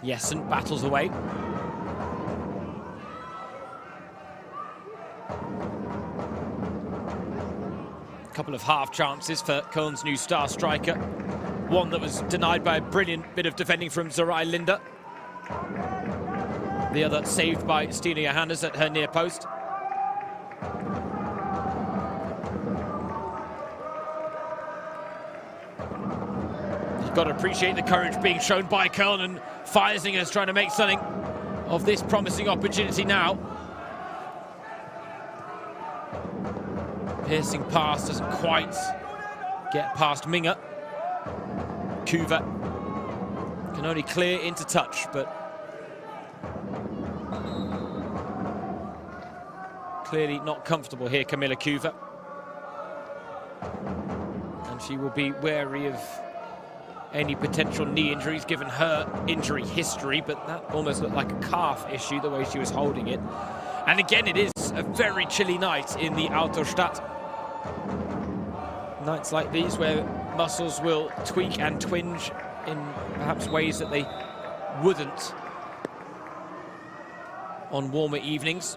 Jessen battles away. Couple of half chances for Köln's new star striker. One that was denied by a brilliant bit of defending from Sarai Linda. The other saved by Stina Johannes at her near post. You've got to appreciate the courage being shown by Köln, and Feiersinger's trying to make something of this promising opportunity now. Piercing pass doesn't quite get past Minge. Kuva can only clear into touch, but clearly not comfortable here, Kamila Kuva. And she will be wary of any potential knee injuries given her injury history, but that almost looked like a calf issue, the way she was holding it. And again, it is a very chilly night in the Autostadt. Nights like these where muscles will tweak and twinge in perhaps ways that they wouldn't on warmer evenings.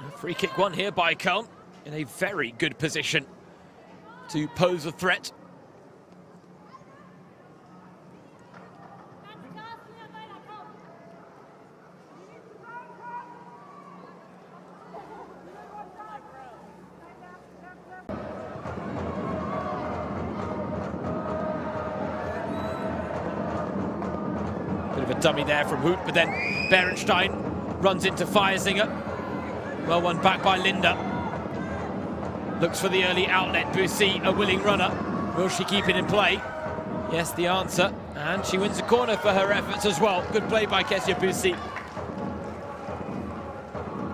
A free kick won here by Köln, in a very good position to pose a threat. Bit of a dummy there from Hoot, but then Beerensteyn runs into Feiersinger. Well won back by Linda. Looks for the early outlet. Bussy, a willing runner. Will she keep it in play? Yes, the answer. And she wins a corner for her efforts as well. Good play by Kessia Bussy.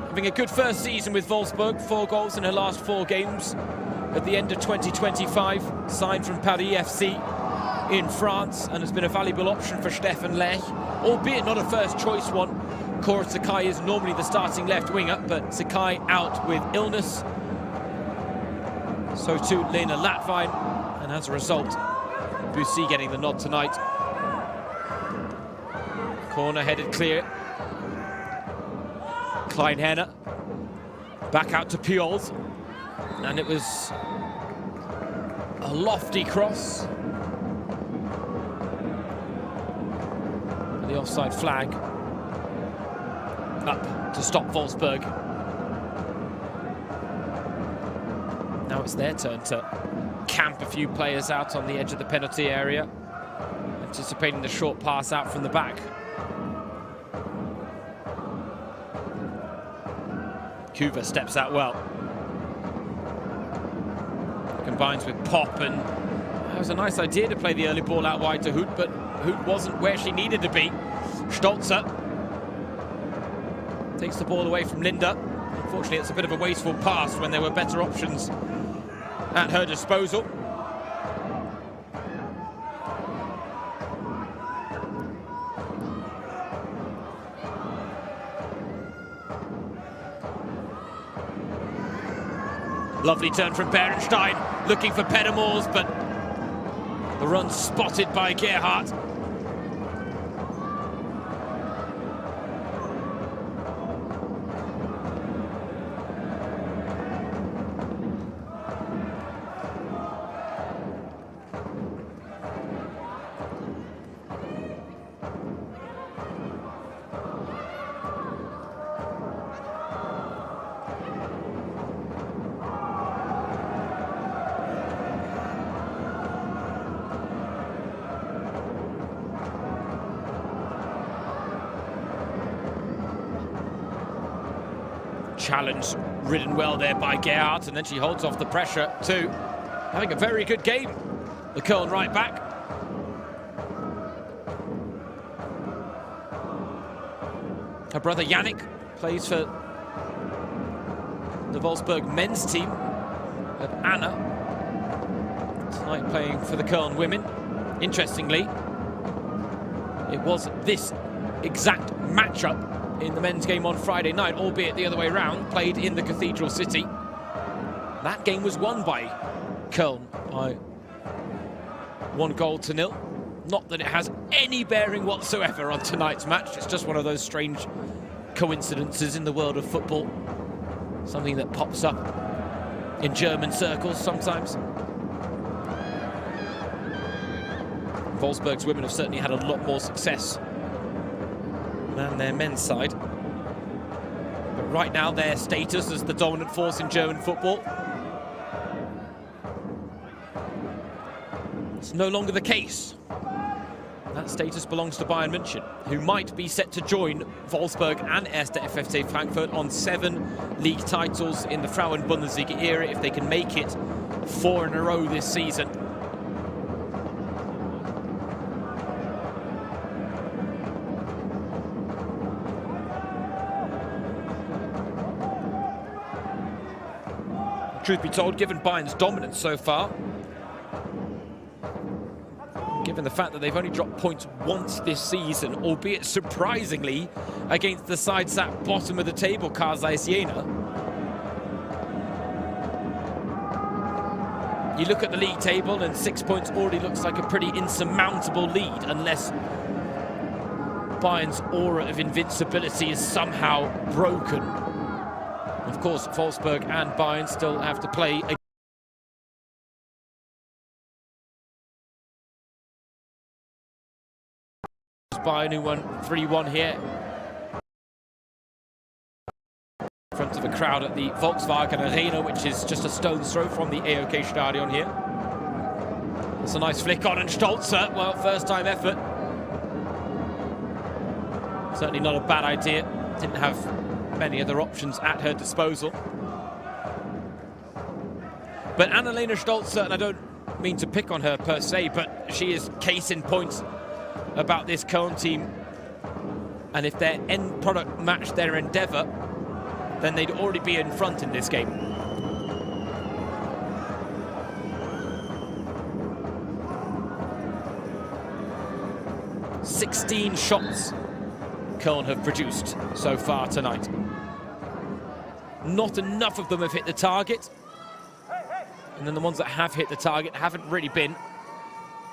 Having a good first season with Wolfsburg. 4 goals in her last 4 games. At the end of 2025, signed from Paris FC in France, and has been a valuable option for Stefan Lech, albeit not a first choice one. Cora Sakai is normally the starting left winger, but Sakai out with illness. So too Lena Latvine, and as a result, Bussy getting the nod tonight. Corner headed clear. Kleinhenner back out to Piols, and it was a lofty cross. The offside flag up to stop Wolfsburg. Now it's their turn to camp a few players out on the edge of the penalty area, anticipating the short pass out from the back. Kuva steps out well. Combines with Pop, and that was a nice idea to play the early ball out wide to Hoot, but Hoot wasn't where she needed to be. Stolzer takes the ball away from Linda. Unfortunately, it's a bit of a wasteful pass when there were better options at her disposal. Lovely turn from Beerensteyn, looking for Pedamors, but the run spotted by Gerhardt. Challenge ridden well there by Gerhardt, and then she holds off the pressure too. Having a very good game, the Köln right back. Her brother Yannick plays for the Wolfsburg men's team, and Anna tonight playing for the Köln women. Interestingly, it was this exact matchup in the men's game on Friday night, albeit the other way round, played in the Cathedral City. That game was won by Köln by 1-0. Not that it has any bearing whatsoever on tonight's match. It's just one of those strange coincidences in the world of football. Something that pops up in German circles sometimes. Wolfsburg's women have certainly had a lot more success than their men's side. But right now, their status as the dominant force in German football, it's no longer the case. That status belongs to Bayern München, who might be set to join Wolfsburg and 1.FC Frankfurt on 7 league titles in the Frauen-Bundesliga era if they can make it 4 in a row this season. Truth be told, given Bayern's dominance so far, given the fact that they've only dropped points once this season, albeit surprisingly against the side sat bottom of the table, Karl Zeiss Jena. You look at the league table and 6 points already looks like a pretty insurmountable lead, unless Bayern's aura of invincibility is somehow broken. Of course, Wolfsburg and Bayern still have to play against Bayern, who won 3-1 here in front of a crowd at the Volkswagen Arena, which is just a stone's throw from the AOK Stadion here. It's a nice flick on, and Stolzer, well, first time effort. Certainly not a bad idea. Didn't have many other options at her disposal. But Annalena Stolze, and I don't mean to pick on her per se, but she is case in point about this Köln team. And if their end product matched their endeavour, then they'd already be in front in this game. "16 shots Köln have produced so far tonight. Not enough of them have hit the target. And then the ones that have hit the target haven't really been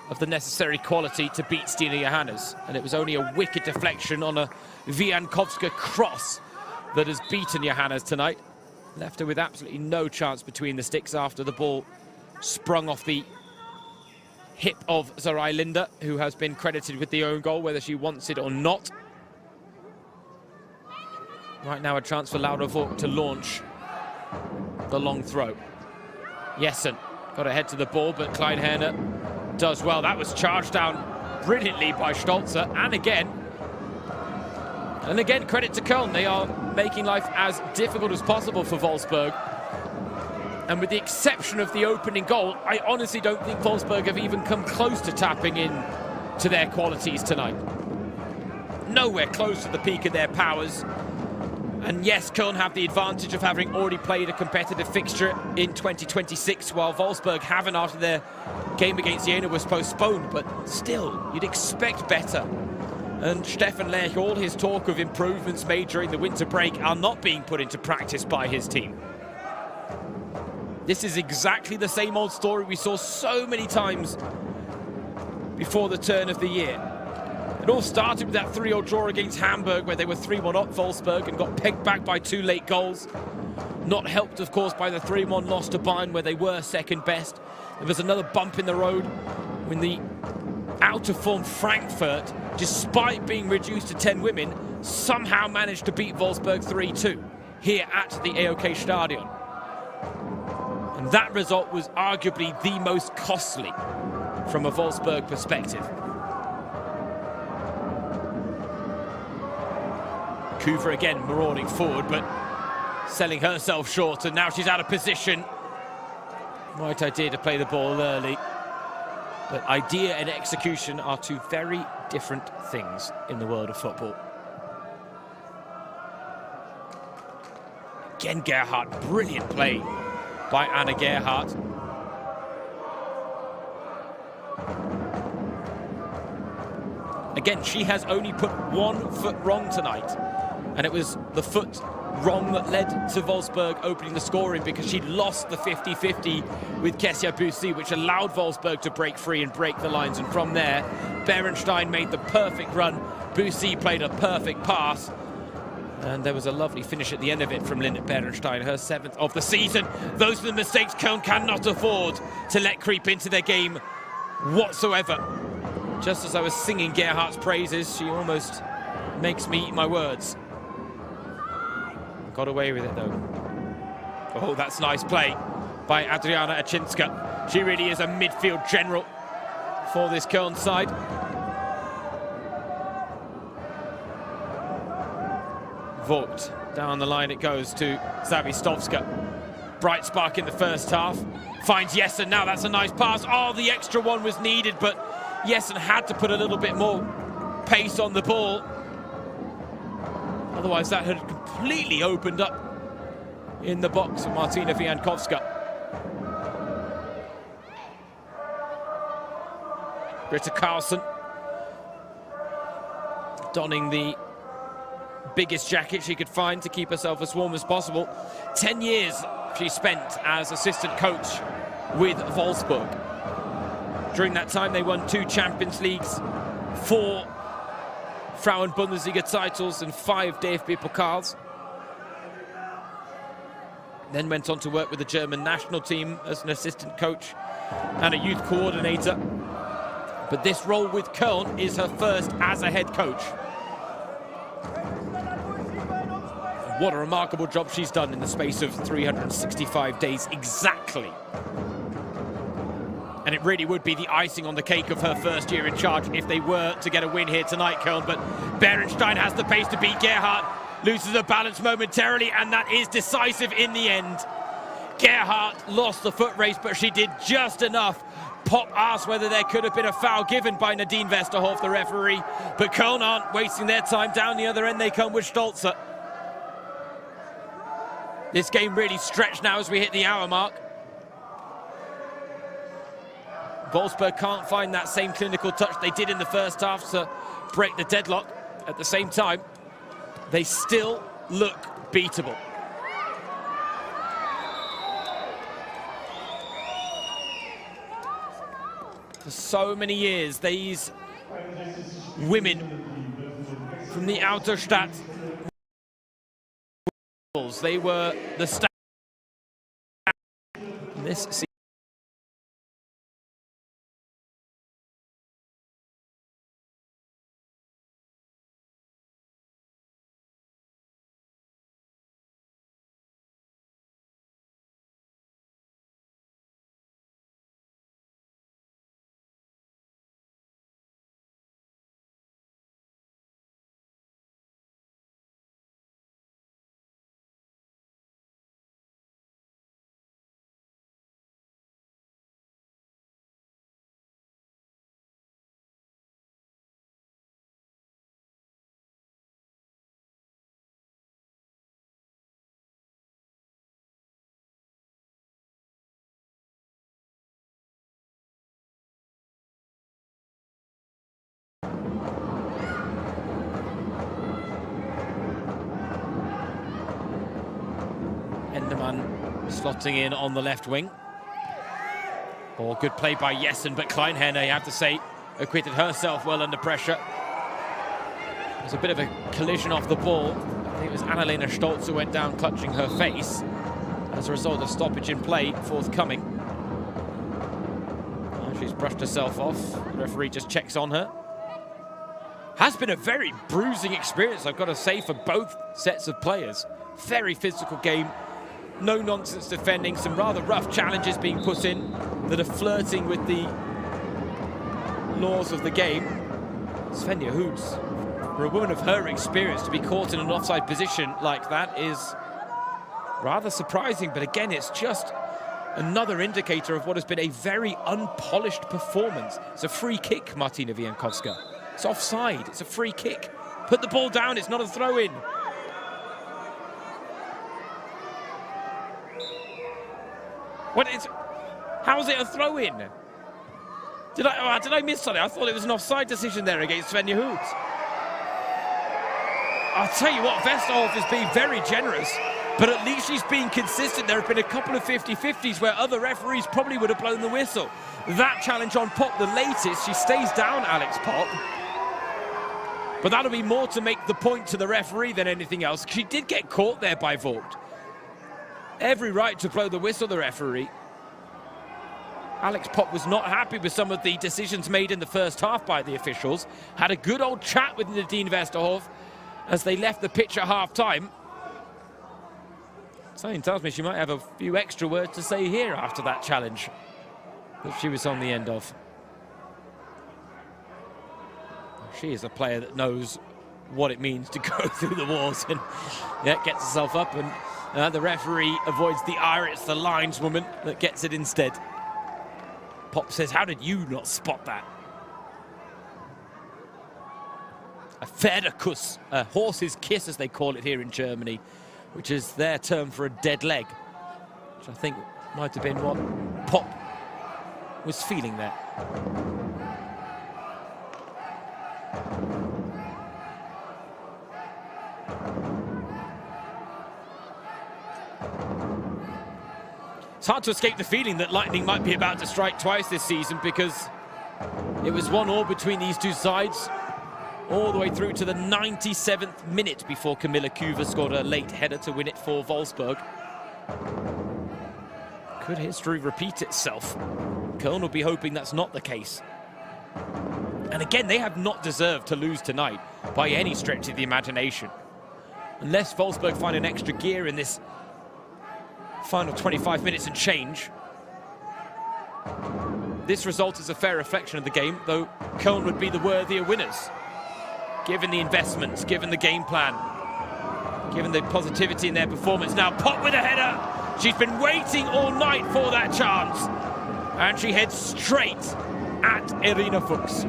of the necessary quality to beat Stina Johannes. And it was only a wicked deflection on a Wiankowska cross that has beaten Johannes tonight. Left her with absolutely no chance between the sticks after the ball sprung off the hip of Sarai Linde, who has been credited with the own goal, whether she wants it or not. Right now a chance for Laura Vogt to launch the long throw. Jessen got ahead to the ball, but Kleinherner does well. That was charged down brilliantly by Stolze. And again, credit to Köln. They are making life as difficult as possible for Wolfsburg. And with the exception of the opening goal, I honestly don't think Wolfsburg have even come close to tapping in to their qualities tonight. Nowhere close to the peak of their powers. And yes, Köln have the advantage of having already played a competitive fixture in 2026, while Wolfsburg haven't after their game against Jena was postponed. But still, you'd expect better. And Stefan Lech, all his talk of improvements made during the winter break are not being put into practice by his team. This is exactly the same old story we saw so many times before the turn of the year. It all started with that 3-0 draw against Hamburg, where they were 3-1 up Wolfsburg and got pegged back by 2 late goals. Not helped, of course, by the 3-1 loss to Bayern, where they were second best. There was another bump in the road when the out-of-form Frankfurt, despite being reduced to 10 women, somehow managed to beat Wolfsburg 3-2 here at the AOK Stadion. And that result was arguably the most costly from a Wolfsburg perspective. Kuva again marauding forward, but selling herself short, and now she's out of position. Right idea to play the ball early, but idea and execution are two very different things in the world of football. Again, Gerhardt, brilliant play by Anna Gerhardt. Again, she has only put 1 foot wrong tonight, and it was the foot wrong that led to Wolfsburg opening the scoring, because she'd lost the 50-50 with Kessia Bussy, which allowed Wolfsburg to break free and break the lines. And from there, Beerensteyn made the perfect run. Bussy played a perfect pass. And there was a lovely finish at the end of it from Linda Beerensteyn, her 7th of the season. Those are the mistakes Köln cannot afford to let creep into their game whatsoever. Just as I was singing Gerhardt's praises, she almost makes me eat my words. Got away with it, though. Oh, that's nice play by Adriana Achinska. She really is a midfield general for this Köln side. Vogt, down the line it goes to Zawistovska. Bright spark in the first half. Finds Jessen, now that's a nice pass. Oh, the extra one was needed, but Jessen had to put a little bit more pace on the ball. Otherwise, that had completely opened up in the box for Martina Wiankowska. Britta Karlsson donning the biggest jacket she could find to keep herself as warm as possible. 10 years she spent as assistant coach with Wolfsburg. During that time, they won 2 Champions Leagues, 4 Frauen-Bundesliga titles and 5 DFB Pokals. Then went on to work with the German national team as an assistant coach and a youth coordinator. But this role with Köln is her first as a head coach. What a remarkable job she's done in the space of 365 days exactly. And And it really would be the icing on the cake of her first year in charge if they were to get a win here tonight, Köln. But Beerensteyn has the pace to beat Gerhardt, loses the balance momentarily, and that is decisive in the end. Gerhardt lost the foot race, but she did just enough. Pop asked whether there could have been a foul given by Nadine Westerhoff, the referee, but Köln aren't wasting their time. Down the other end they come with Stolzer. This game really stretched now as we hit the hour mark. Wolfsburg can't find that same clinical touch they did in the first half to break the deadlock. At the same time, they still look beatable. For so many years, these women from the outer Stadt, they were the star in this season. Slotting in on the left wing. Or good play by Jessen, but Kleinherne, you have to say, acquitted herself well under pressure. There's a bit of a collision off the ball. I think it was Annalena Stolz who went down clutching her face as a result of stoppage in play forthcoming. She's brushed herself off. The referee just checks on her. Has been a very bruising experience, I've got to say, for both sets of players. Very physical game. No nonsense defending, some rather rough challenges being put in that are flirting with the laws of the game. Svenja Hoods, for a woman of her experience, to be caught in an offside position like that is rather surprising. But again, it's just another indicator of what has been a very unpolished performance. It's a free kick, Martina Wiankowska. It's offside, it's a free kick. Put the ball down, it's not a throw-in. How is it a throw-in? Did I miss something? I thought it was an offside decision there against Svenja Hoods. I'll tell you what, Westerhoff is being very generous, but at least she's being consistent. There have been a couple of 50-50s where other referees probably would have blown the whistle. That challenge on Pop, the latest, she stays down, Alex Pop. But that'll be more to make the point to the referee than anything else. She did get caught there by Vogt. Every right to blow the whistle, the referee. Alex Pop was not happy with some of the decisions made in the first half by the officials. Had a good old chat with Nadine Westerhoff as they left the pitch at half-time. Something tells me she might have a few extra words to say here after that challenge that she was on the end of. She is a player that knows what it means to go through the walls and gets herself up, and the referee avoids the ire. It's the lineswoman that gets it instead. Pop says, how did you not spot that? A Pferdekuss, a horse's kiss as they call it here in Germany, which is their term for a dead leg, which I think might have been what Pop was feeling there. It's hard to escape the feeling that lightning might be about to strike twice this season, because it was 1-1 between these two sides all the way through to the 97th minute before Camilla Kuva scored a late header to win it for Wolfsburg. Could history repeat itself? Köln will be hoping that's not the case. And again, they have not deserved to lose tonight by any stretch of the imagination. Unless Wolfsburg find an extra gear in this final 25 minutes and change, this result is a fair reflection of the game, though Köln would be the worthier winners. Given the investments, given the game plan, given the positivity in their performance. Now Pop with a header. She's been waiting all night for that chance. And she heads straight at Irina Fuchs.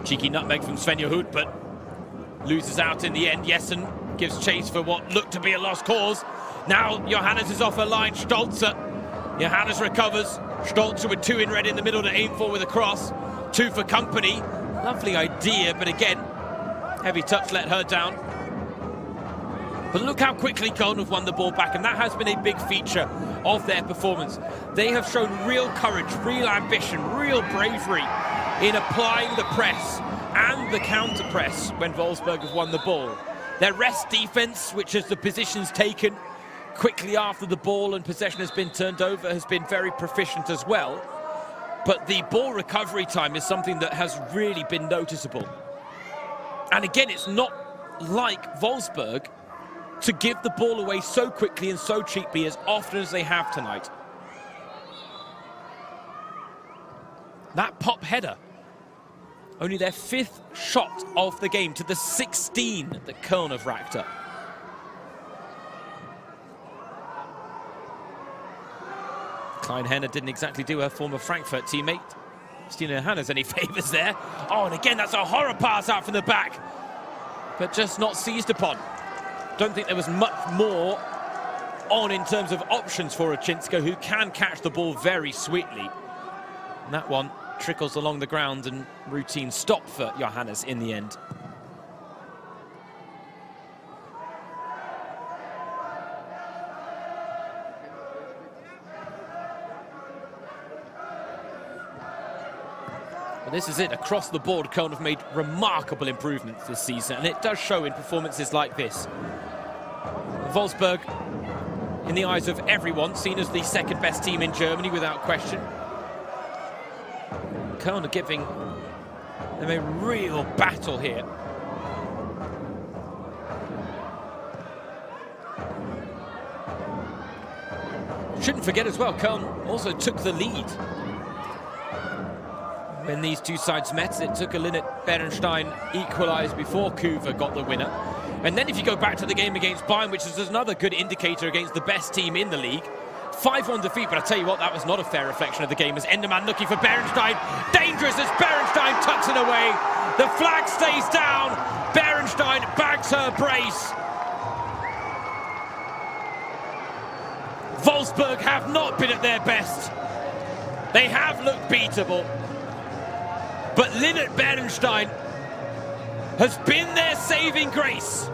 Cheeky nutmeg from Svenja Hood, but loses out in the end. Jessen gives chase for what looked to be a lost cause. Now Johannes is off her line. Stolze. Johannes recovers. Stolze with 2 in red in the middle to aim for with a cross. 2 for company. Lovely idea, but again, heavy touch let her down. But look how quickly Köln have won the ball back, and that has been a big feature of their performance. They have shown real courage, real ambition, real bravery in applying the press and the counter-press when Wolfsburg have won the ball. Their rest defence, which is the positions taken quickly after the ball and possession has been turned over, has been very proficient as well. But the ball recovery time is something that has really been noticeable. And again, it's not like Wolfsburg to give the ball away so quickly and so cheaply as often as they have tonight. That Pop header, only their 5th shot of the game to the 16 that Köln have racked up. Klein Henner didn't exactly do her former Frankfurt teammate Stina Johannes any favours there. Oh, and again, that's a horror pass out from the back, but just not seized upon. Don't think there was much more on in terms of options for Oczynska, who can catch the ball very sweetly. And that one trickles along the ground and routine stop for Johannes in the end. But this is it, across the board, Köln have made remarkable improvements this season, and it does show in performances like this. Wolfsburg, in the eyes of everyone, seen as the 2nd best team in Germany without question. Köln are giving them a real battle here. Shouldn't forget as well, Köln also took the lead when these two sides met. It took a Linnet Beerensteyn equalised before Kuva got the winner. And then if you go back to the game against Bayern, which is another good indicator against the best team in the league, 5-1 defeat, but I tell you what, that was not a fair reflection of the game, as Enderman looking for Beerensteyn. Dangerous as Beerensteyn tucks it away. The flag stays down. Beerensteyn bags her brace. Wolfsburg have not been at their best. They have looked beatable. But Linnet Beerensteyn has been their saving grace.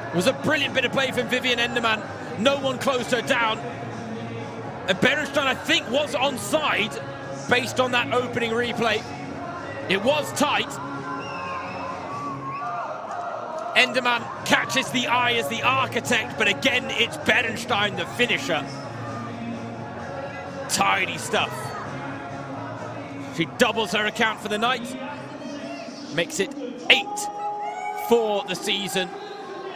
It was a brilliant bit of play from Vivian Enderman. No one closed her down. And Beerensteyn, I think, was onside based on that opening replay. It was tight. Enderman catches the eye as the architect, but again, it's Beerensteyn, the finisher. Tidy stuff. She doubles her account for the night. Makes it 8 for the season.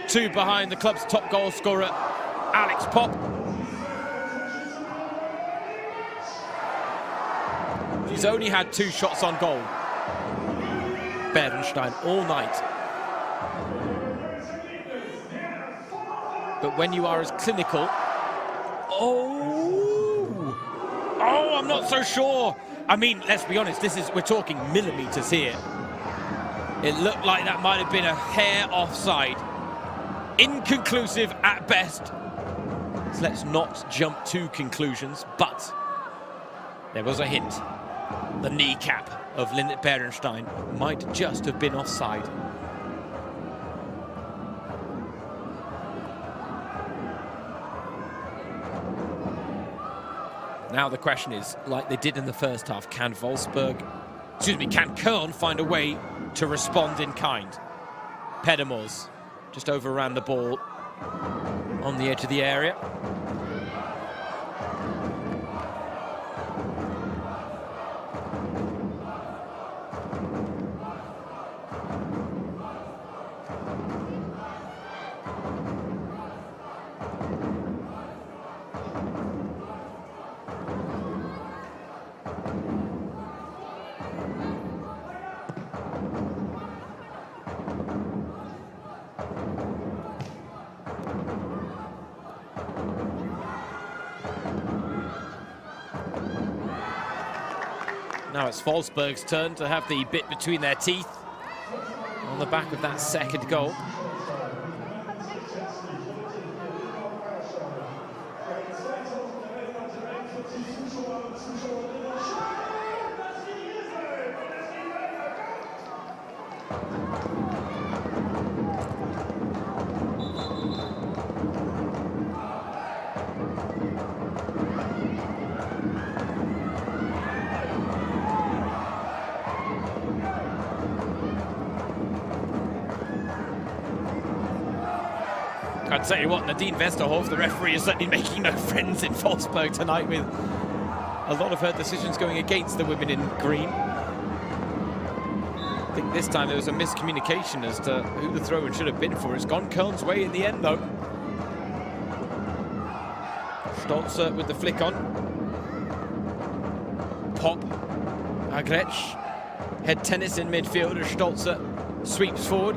2 behind the club's top goal scorer, Alex Pop. She's only had 2 shots on goal. Beerensteyn all night. But when you are as clinical... Oh, I'm not so sure. I mean, let's be honest, we're talking millimetres here. It looked like that might have been a hair offside. Inconclusive at best. So let's not jump to conclusions, but there was a hint. The kneecap of Linnet Beerensteyn might just have been offside. Now the question is, like they did in the first half, can Köln find a way to respond in kind? Pedemors just overran the ball. on the edge of the area. Now it's Wolfsburg's turn to have the bit between their teeth on the back of that second goal. I'd tell you what, Nadine Westerhoff, the referee, is certainly making no friends in Wolfsburg tonight, with a lot of her decisions going against the women in green. I think this time there was a miscommunication as to who the throw-in should have been for. It's gone Köln's way in the end, though. Stolze with the flick on. Pop. Agretsch. Head tennis in midfield as Stolze sweeps forward.